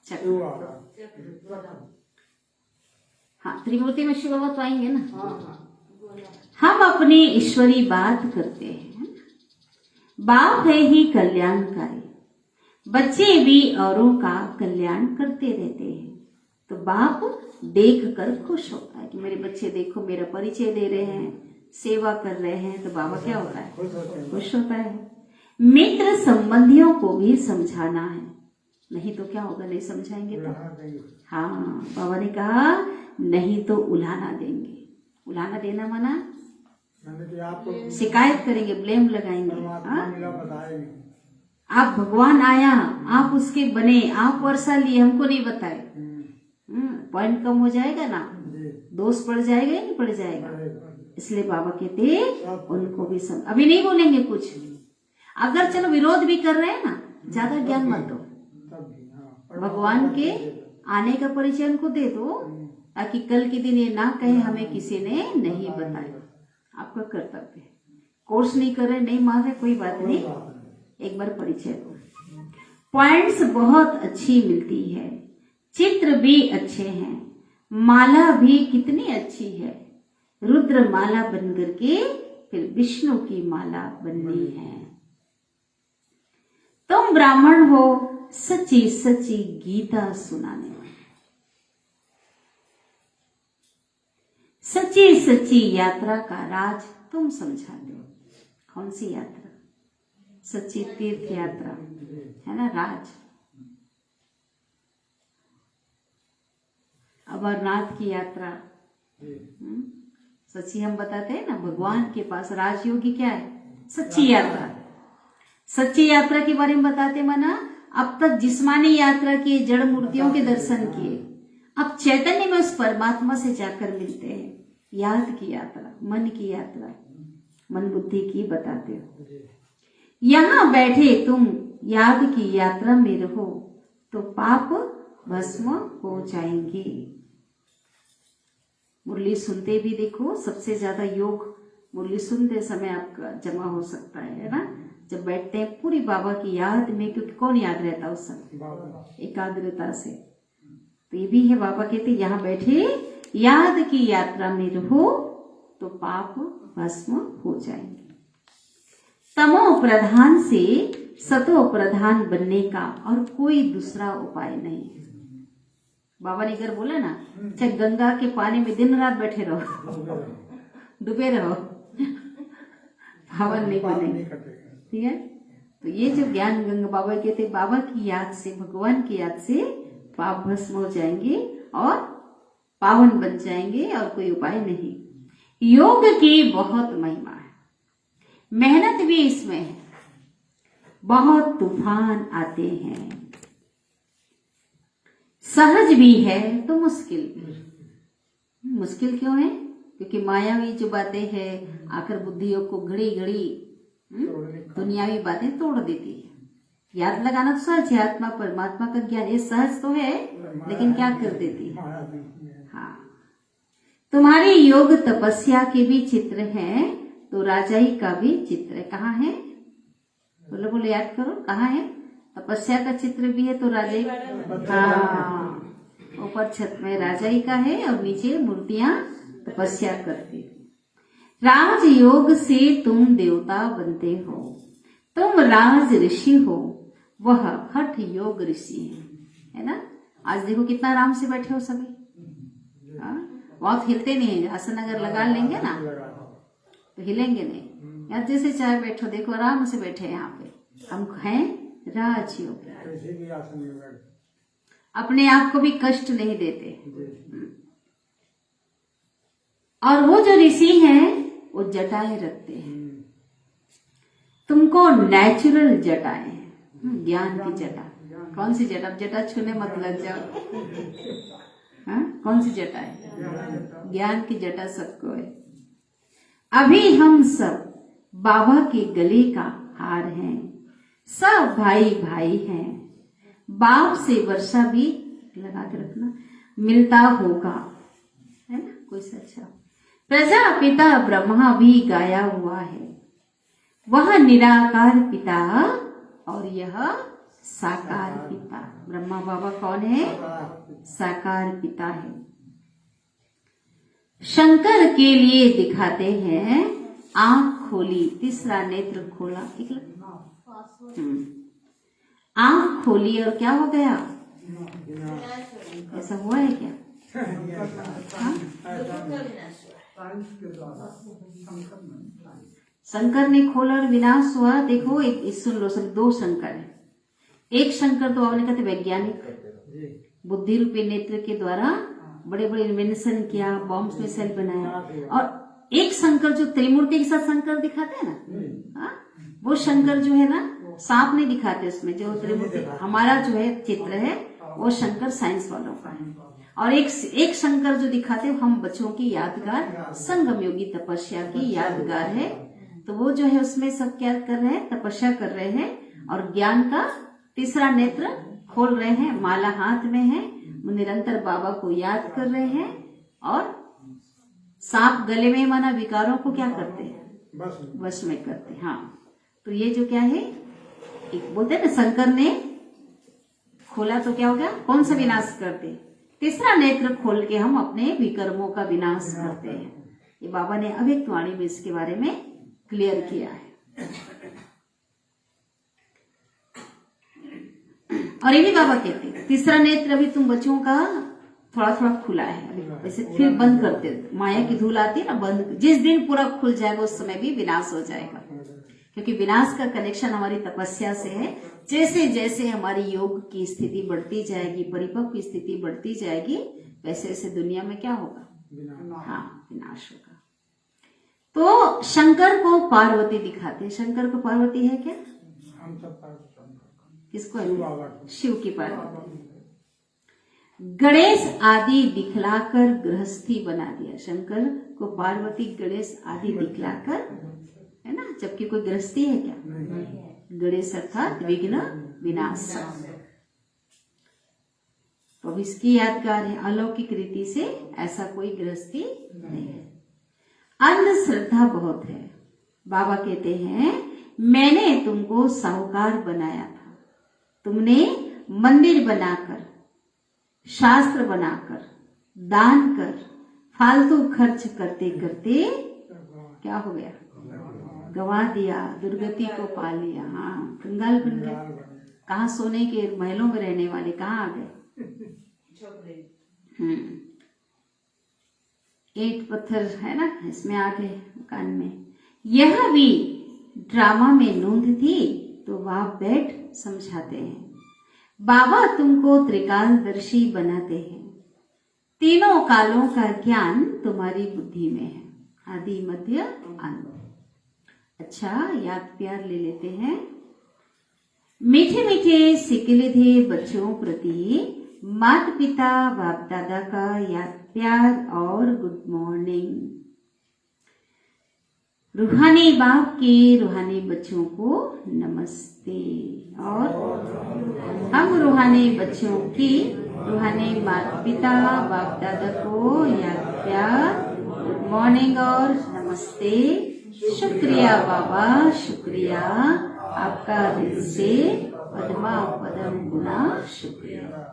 चक्र। हाँ, त्रिमूर्ति में शिव बाबा तो आएंगे ना। हम अपनी ईश्वरी बात करते हैं, बाप है ही कल्याणकारी, बच्चे भी औरों का कल्याण करते रहते हैं, तो बाप देख कर खुश होता है कि मेरे बच्चे देखो मेरा परिचय दे रहे हैं, सेवा कर रहे हैं, तो बाबा क्या होता है, खुश होता है। मित्र संबंधियों को भी समझाना है, नहीं तो क्या होगा, नहीं समझाएंगे तो हाँ, बाबा ने कहा नहीं तो उलाहना देंगे। उलाहना देना माना शिकायत करेंगे, ब्लेम लगाएंगे। आप भगवान आया, आप उसके बने, आप वर्षा लिए, हमको नहीं बताए, पॉइंट कम हो जाएगा ना, दोष पड़ जाएगा या नहीं पड़ जाएगा। इसलिए बाबा कहते उनको भी अभी नहीं बोलेंगे कुछ, अगर चलो विरोध भी कर रहे हैं ना, ज्यादा ज्ञान मत दो, भगवान के आने का परिचय उनको दे दो, ताकि कल के दिन ये ना कहे हमें किसी ने नहीं बताया। आपका कर्तव्य है, कोर्स नहीं कर रहे, नहीं मान रहे, कोई बात नहीं, एक बार परिचय दो। पॉइंट्स बहुत अच्छी मिलती है, चित्र भी अच्छे हैं, माला भी कितनी अच्छी है, रुद्र माला बन करके फिर विष्णु की माला बननी है। तुम ब्राह्मण हो, सच्ची सच्ची गीता सुनाने वाले, सच्ची सच्ची यात्रा का राज तुम समझाते हो। कौन सी यात्रा? सच्ची तीर्थ यात्रा है ना, राज। अमरनाथ की यात्रा, सच्ची हम बताते हैं ना, भगवान के पास राजयोगी क्या है, सच्ची यात्रा। सच्ची यात्रा के बारे में बताते माना, अब तक जिस्मानी यात्रा किए, जड़ मूर्तियों के दर्शन किए, अब चैतन्य में उस परमात्मा से जाकर मिलते हैं। याद की यात्रा, मन की यात्रा, मन बुद्धि की बताते हो। यहाँ बैठे तुम याद की यात्रा में रहो, तो पाप भस्म हो जाएंगे। मुरली सुनते भी देखो, सबसे ज्यादा योग मुरली सुनते समय आपका जमा हो सकता है ना, जब बैठते हैं पूरी बाबा की याद में, क्योंकि कौन याद रहता उस समय, एकाग्रता से। तो ये भी है, बाबा कहते यहाँ बैठे याद की यात्रा में रहो, तो पाप भस्म हो जाएंगे। तमो प्रधान से सतो प्रधान बनने का और कोई दूसरा उपाय नहीं है। बाबा ने अगर बोला ना, चाहे गंगा के पानी में दिन रात बैठे रहो, डूबे रहो, पावन नहीं बनेंगे, ठीक है। तो ये जो ज्ञान गंगा, बाबा कहते बाबा की याद से, भगवान की याद से पाप भस्म हो जाएंगे और पावन बन जाएंगे, और कोई उपाय नहीं। योग की बहुत महिमा है, मेहनत भी इसमें है, बहुत तूफान आते हैं, सहज भी है तो मुश्किल भी। मुश्किल क्यों है? क्योंकि मायावी जो बातें हैं आकर बुद्धियों को घड़ी घड़ी दुनियावी बातें तोड़ देती है। याद लगाना तो सहज है, आत्मा परमात्मा का ज्ञान ये सहज तो है, लेकिन क्या कर देती है। हाँ, तुम्हारी योग तपस्या के भी चित्र हैं, तो राजाई का भी चित्र है। कहाँ है? बोलो बोलो, याद करो, कहाँ है? तपस्या का चित्र भी है तो राजाई, हाँ, वो ऊपर छत में राजाई का है और नीचे मूर्तियां तपस्या करती। राज योग से तुम देवता बनते हो, तुम राज ऋषि हो, वह हठ योग ऋषि है ना। आज देखो कितना आराम से बैठे हो सभी, बहुत हिलते नहीं है। आसन अगर लगा लेंगे ना तो हिलेंगे नहीं। या जैसे चाहे बैठो, देखो आराम से बैठे हैं यहाँ पे। हम हैं राजयोग, कैसे भी आसन में बैठ। अपने आप को भी कष्ट नहीं देते। और वो जो ऋषि हैं वो जटाएं रखते हैं। तुमको नेचुरल जटाएं हैं, ज्ञान की जटा। कौन सी जटा? जटा छूने मत लग जाओ। हाँ, कौन सी जटा है? ज्ञान की जटा सबको है। अभी हम सब बाबा के गले का हार हैं, सब भाई भाई हैं। बाप से वर्षा भी लगा के रखना मिलता होगा, है ना। कोई सच्चा प्रजापिता ब्रह्मा भी गाया हुआ है, वह निराकार पिता और यह साकार पिता। ब्रह्मा बाबा कौन है? साकार पिता है। शंकर के लिए दिखाते हैं आंख खोली, तीसरा नेत्र खोला। आंख खोली और क्या हो गया? ऐसा हुआ है क्या? शंकर ने खोला और विनाश हुआ। देखो एक सुन लो, सब दो शंकर है। एक शंकर तो आपने कहते वैज्ञानिक, बुद्धि रूपी नेत्र के द्वारा बड़े बड़े इन्वेंशन किया, बॉम्ब मिसाइल बनाया। और एक शंकर जो त्रिमूर्ति के साथ शंकर दिखाते हैं ना, वो शंकर जो है ना, सांप नहीं दिखाते उसमें। जो त्रिमूर्ति हमारा जो है चित्र है, वो शंकर साइंस वालों का है। और एक शंकर जो दिखाते हैं हम बच्चों की यादगार, संगम योगी तपस्या की यादगार है। तो वो जो है उसमें सब क्या कर रहे हैं? तपस्या कर रहे हैं और ज्ञान का तीसरा नेत्र खोल रहे हैं। माला हाथ में है, वो निरंतर बाबा को याद कर रहे हैं। और सांप गले में माना विकारों को क्या करते हैं? वश में करते हैं। हाँ, तो ये जो क्या है, एक बोलते हैं ना, शंकर ने खोला तो क्या हो गया? कौन सा विनाश करते? तीसरा नेत्र खोल के हम अपने विकर्मों का विनाश करते हैं। ये बाबा ने अव्यक्त वाणी में इसके बारे में क्लियर किया है। और ये भी बाबा कहते हैं तीसरा नेत्र अभी तुम बच्चों का थोड़ा थोड़ा खुला है, अभी वैसे फिर बंद करते। माया की धूल आती है ना, बंद। जिस दिन पूरा खुल जाएगा उस समय भी विनाश हो जाएगा, क्योंकि विनाश का कनेक्शन हमारी तपस्या से है। जैसे जैसे हमारी योग की स्थिति बढ़ती जाएगी, परिपक्व की स्थिति बढ़ती जाएगी, वैसे वैसे दुनिया में क्या होगा? हाँ, विनाश होगा। तो शंकर को पार्वती दिखाते हैं। शंकर को पार्वती है क्या? हम सब किसको है? शिव की पार्वती। गणेश आदि दिखलाकर गृहस्थी बना दिया। शंकर को पार्वती गणेश आदि दिखलाकर, है ना, जबकि कोई गृहस्थी है क्या? गणेश अर्थात विघ्न विनाशक। तो इसकी यादगार है। अलौकिक रीति से ऐसा कोई गृहस्थी नहीं है। अंधश्रद्धा बहुत है। बाबा कहते हैं मैंने तुमको साहूकार बनाया था, तुमने मंदिर बनाकर, शास्त्र बनाकर, दान कर, फालतू खर्च करते करते क्या हो गया? गवा दिया, दुर्गति को पा लिया। हाँ, कंगाल बन गए। कहाँ सोने के महलों में रहने वाले कहाँ आ गए? ईंट पत्थर है ना, इसमें आ गए मकान में। यह भी ड्रामा में नूंद थी तो वहां बैठ समझाते हैं। बाबा तुमको त्रिकालदर्शी बनाते हैं। तीनों कालों का ज्ञान तुम्हारी बुद्धि में है, आदि मध्य अंत। अच्छा, याद प्यार ले लेते हैं। मीठे मीठे सिकिलिधे बच्चों प्रति माता पिता बाप दादा का याद प्यार और गुड मॉर्निंग। रूहानी बाप के रूहानी बच्चों को नमस्ते। और हम रूहानी बच्चों की रूहानी माता पिता बाप दादा को याद प्यार, गुड मॉर्निंग और नमस्ते। शुक्रिया बाबा, शुक्रिया आपका दिल से पद्मा पदम गुना शुक्रिया।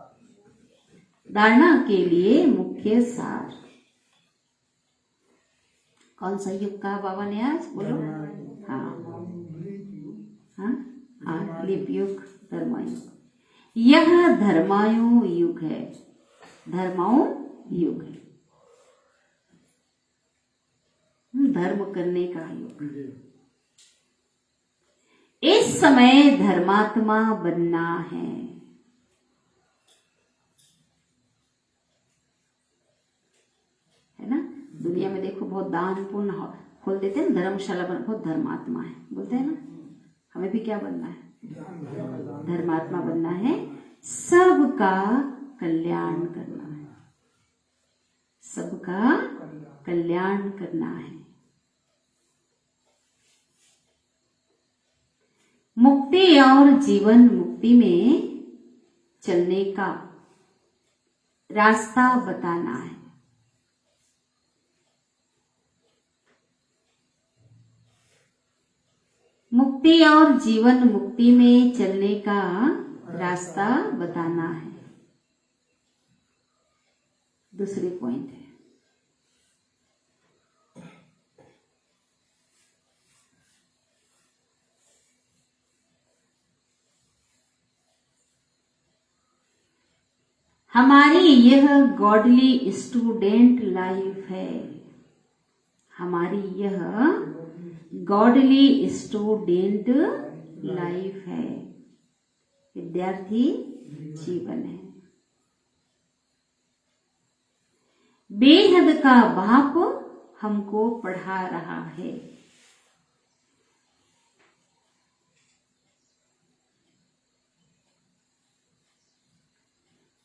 धारणा के लिए मुख्य सार। कौन सा युग कहा बाबा ने आज, बोलो। हाँ हाँ हाँ, लिप युग, धर्मायुग। यह धर्मायु युग है, धर्माओं युग है, धर्म करने का युग। इस समय धर्मात्मा बनना है ना। दुनिया में देखो बहुत दान पुण्य खोल देते हैं, धर्मशाला बन, बहुत धर्मात्मा है बोलते हैं ना। हमें भी क्या बनना है, धर्मात्मा बनना है, सबका कल्याण करना है, सबका कल्याण करना है। मुक्ति और जीवन मुक्ति में चलने का रास्ता बताना है। मुक्ति और जीवन मुक्ति में चलने का रास्ता बताना है। दूसरी पॉइंट है, हमारी यह गॉडली स्टूडेंट लाइफ है, हमारी यह गॉडली स्टूडेंट लाइफ है, विद्यार्थी जीवन है। बेहद का बाप हमको पढ़ा रहा है,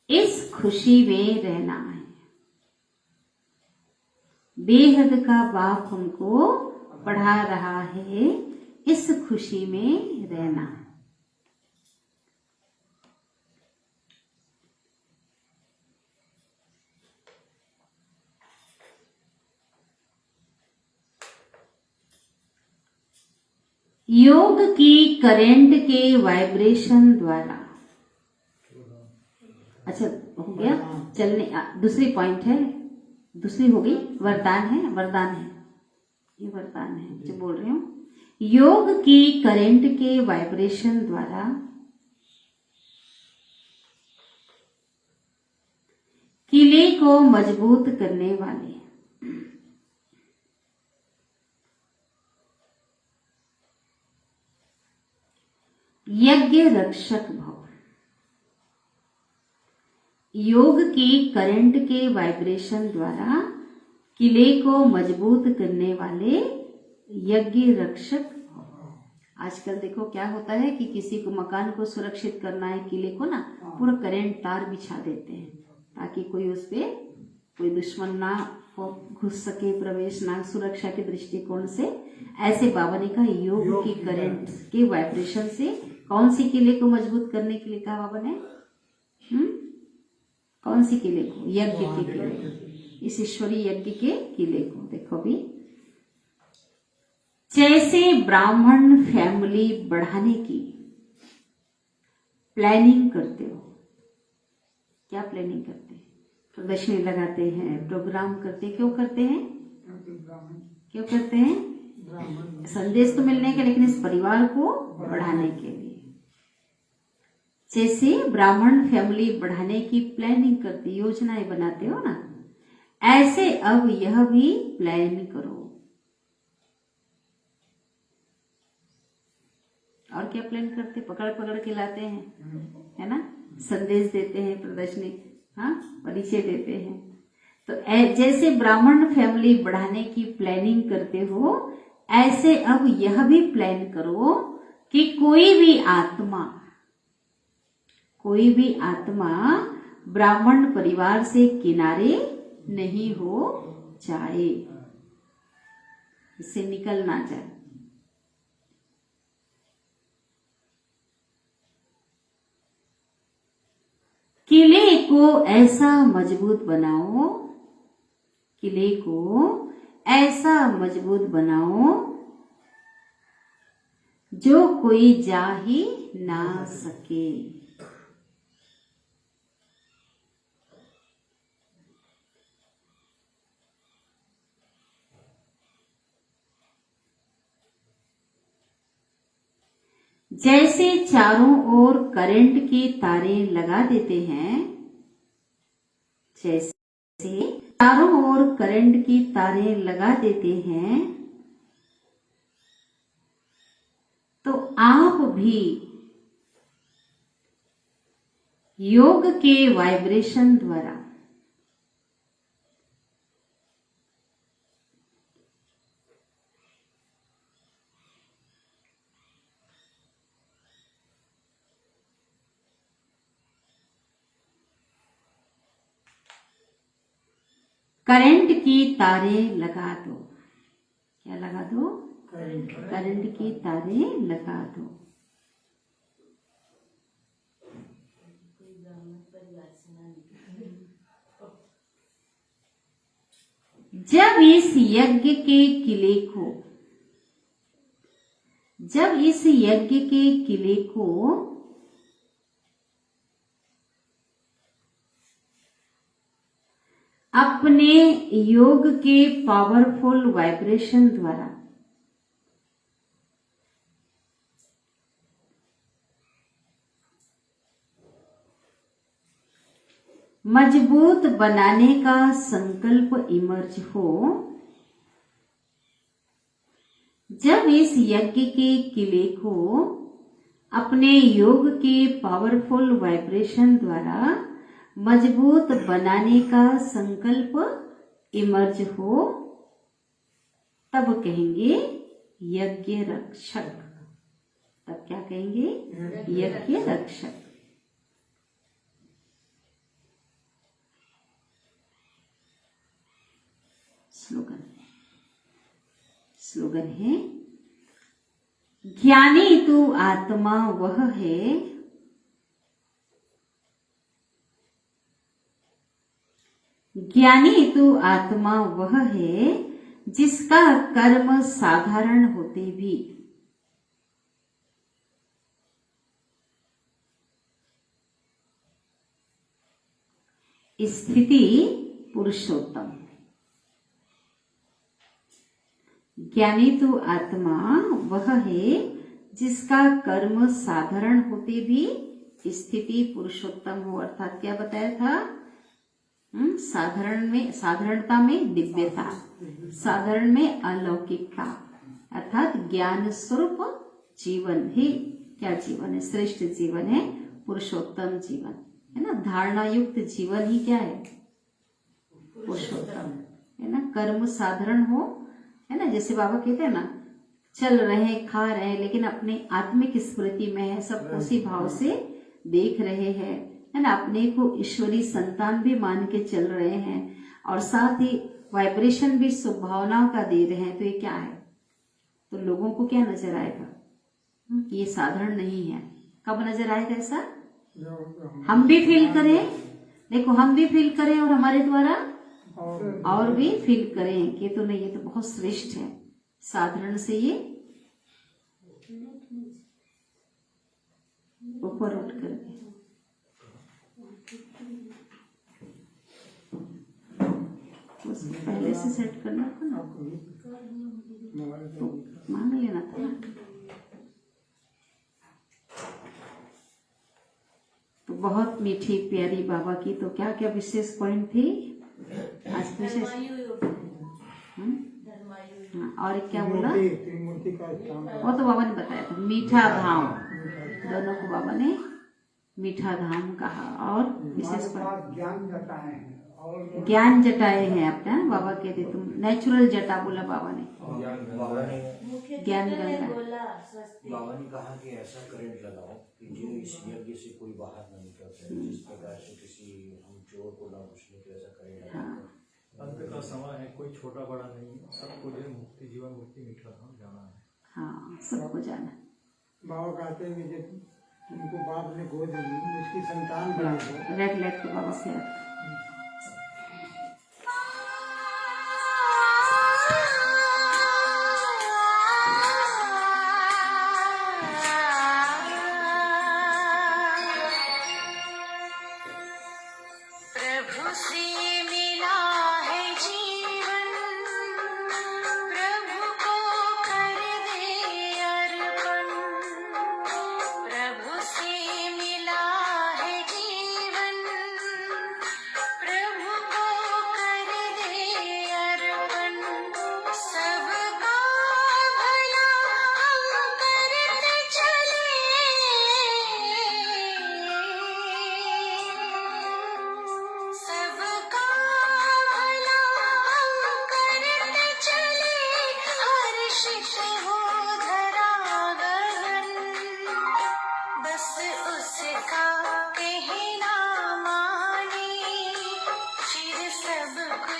इस खुशी में रहना है। बेहद का बाप हमको पढ़ा रहा है, इस खुशी में रहना है। योग की करंट के वाइब्रेशन द्वारा, अच्छा हो गया चलने। दूसरी पॉइंट है, दूसरी होगी वरदान है, वरदान है, ये वरदान है जो बोल रही हूँ। योग की करंट के वाइब्रेशन द्वारा किले को मजबूत करने वाले यज्ञ रक्षक भव। योग की करंट के वाइब्रेशन द्वारा किले को मजबूत करने वाले यज्ञ रक्षक। आजकल देखो क्या होता है कि किसी को मकान को सुरक्षित करना है, किले को ना पूरा करंट तार बिछा देते हैं ताकि कोई उस पे कोई दुश्मन ना घुस सके, प्रवेश ना, सुरक्षा के दृष्टिकोण से। ऐसे बाबा ने कहा योग की करंट के वाइब्रेशन से कौन सी किले को मजबूत करने के लिए कहा बाबा ने? कौन सी किले को? यज्ञ के किले को, इस ईश्वरीय यज्ञ के किले को। देखो भी, जैसे ब्राह्मण फैमिली बढ़ाने की प्लानिंग करते हो, क्या प्लानिंग करते हैं? प्रदर्शनी लगाते हैं, प्रोग्राम करते हैं। क्यों करते हैं? क्यों करते हैं? संदेश तो मिलने के, लेकिन इस परिवार को बढ़ाने के लिए। जैसे ब्राह्मण फैमिली बढ़ाने की प्लानिंग करते, योजनाएं बनाते हो ना, ऐसे अब यह भी प्लान करो। और क्या प्लान करते? पकड़ पकड़ के लाते हैं, है ना, संदेश देते हैं, प्रदर्शनी, हाँ, परिचय देते हैं। तो जैसे ब्राह्मण फैमिली बढ़ाने की प्लानिंग करते हो, ऐसे अब यह भी प्लान करो कि कोई भी आत्मा ब्राह्मण परिवार से किनारे नहीं हो जाए, इससे निकल ना जाए। किले को ऐसा मजबूत बनाओ, किले को ऐसा मजबूत बनाओ जो कोई जा ही ना सके। जैसे चारों ओर करंट के तारे लगा देते हैं, जैसे चारों ओर करंट की तारे लगा देते हैं, तो आप भी योग के वाइब्रेशन द्वारा करंट की तारे लगा दो। क्या लगा दो? करंट की तारे लगा दो। जब इस यज्ञ के किले को अपने योग के पावरफुल वाइब्रेशन द्वारा मजबूत बनाने का संकल्प इमर्ज हो, जब इस यज्ञ के किले को अपने योग के पावरफुल वाइब्रेशन द्वारा मजबूत बनाने का संकल्प इमर्ज हो, तब कहेंगे यज्ञ रक्षक। तब क्या कहेंगे? यज्ञ रक्षक। स्लोगन है, ज्ञानी तू आत्मा वह है ज्ञानी तू आत्मा वह है जिसका कर्म साधारण होते भी स्थिति पुरुषोत्तम। ज्ञानी तो आत्मा वह है जिसका कर्म साधारण होते भी स्थिति पुरुषोत्तम हो। अर्थात क्या बताया था? साधारणता में दिव्यता, साधारण में अलौकिकता, अर्थात ज्ञान स्वरूप जीवन ही क्या जीवन है? श्रेष्ठ जीवन है, पुरुषोत्तम जीवन है ना। धारणा युक्त जीवन ही क्या है? पुरुषोत्तम है ना। कर्म साधारण हो है ना, जैसे बाबा कहते हैं ना, चल रहे खा रहे लेकिन अपने आत्मिक स्मृति में है, सबको उसी भाव से देख रहे हैं है ना, अपने को ईश्वरी संतान भी मान के चल रहे हैं और साथ ही वाइब्रेशन भी शुभभावनाओं का दे रहे हैं, तो ये क्या है? तो लोगों को क्या नजर आएगा कि ये साधारण नहीं है। कब नजर आएगा ऐसा? हम भी फील करें, देखो हम भी फील करें और हमारे द्वारा और भी फील करें कि तो नहीं, ये तो बहुत श्रेष्ठ है, साधारण से ये ऊपर उठ करके। पहले से सेट करना था ना, तो मांग लेना था ना। तो बहुत मीठी प्यारी बाबा की तो क्या क्या विशेष पॉइंट थी आज? विशेष और क्या बोला? वो तो बाबा ने बताया था, मीठा धाम। दोनों को बाबा ने मीठा धाम कहा। और विशेष ज्ञान जटाए हैं अपना। बाबा कहते तुम नेचुरल जटा बोला बाबा ने, ज्ञान गंगा। बाबा ने कहा कि ऐसा करंट लगाओ कि जो इस यज्ञ से कोई बाहर न निकल सके, जिस प्रकार से किसी हम चोर को ना घुसने के, ऐसा करंट लगाओ। अंत का समय है, कोई छोटा बड़ा नहीं, सबको जो मुक्ति, जीवन मुक्ति मीठा धाम जाना है। हाँ, सबको जाना। बाबा कहते हैं कि जब उनको बाप ने गोद ली, उसकी संतान बना दो। रेड लाइट के बाबा से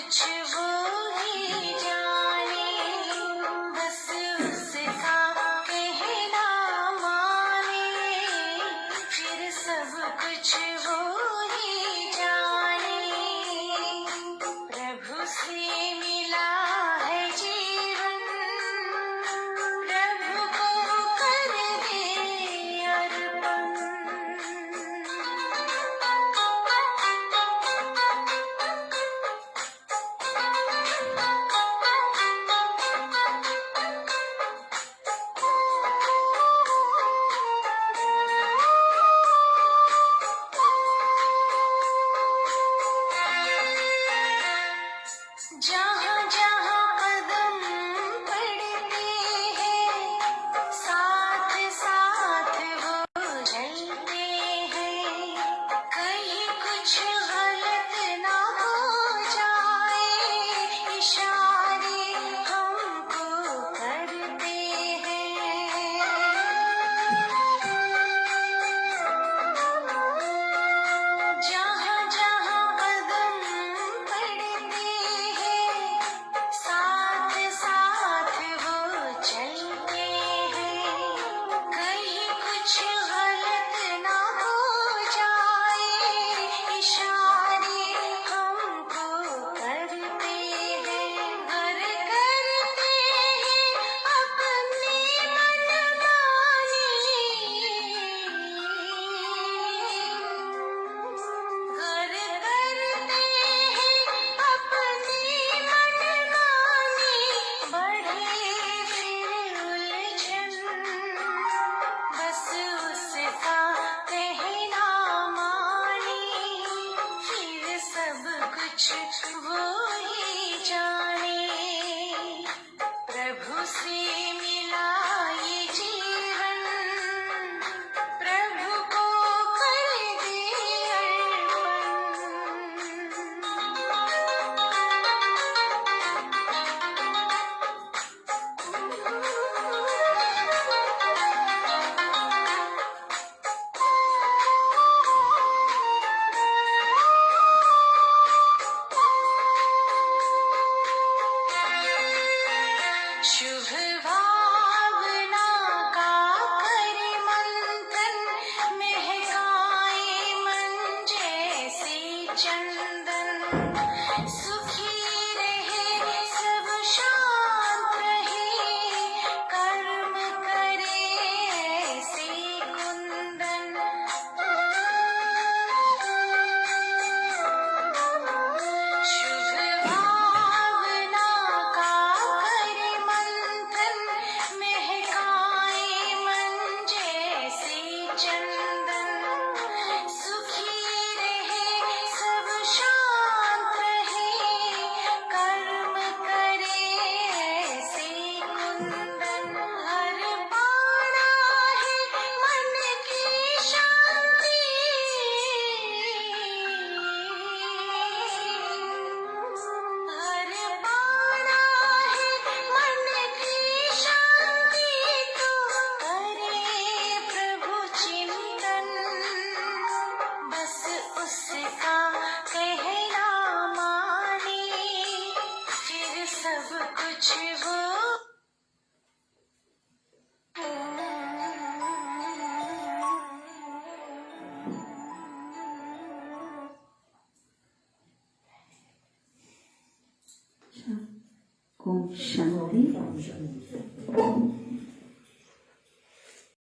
कुछ वो ही जाने, बस उसका कहना माने, फिर सब कुछ वो ही जाने। प्रभु से मिला है जीवन, प्रभु को कर दे अर्पण। जहाँ जहाँ कदम पड़ते हैं, साथ साथ वो चलते हैं। कहीं कुछ गलत ना हो जाए, इशारे हमको करते हैं। जहाँ जहाँ कदम पड़ते हैं, साथ साथ वो चलते हैं। कहीं कुछ गलत ना हो जाए, इशारे हमको करते हैं। घर करते हैं अपनी मनमानी, घर करते हैं अपनी मनमानी, बढ़े फिर उलझन, बस उसका कहना माने, फिर सब कुछ वो ही जाने। प्रभु से मिला ये जीवन, प्रभु को कर दे अर्पण। शुभ भावना का कर मंथन, महकाए मन जैसे चंदन। सुखी रहे सब शांत रहे, कर्म करे ऐसे कुंदन। शुभ भावना का कर मंथन, महकाए मन जैसे चंदन। सुखी रहे सब शांत रहे, कर्म करे ऐसे कुंदन। हर पाना है मन की शांति, हर पाना है मन की शांति, तो करे प्रभु चिंतन, बस उसका कहना माने, फिर सब कुछ वो ओम शांति।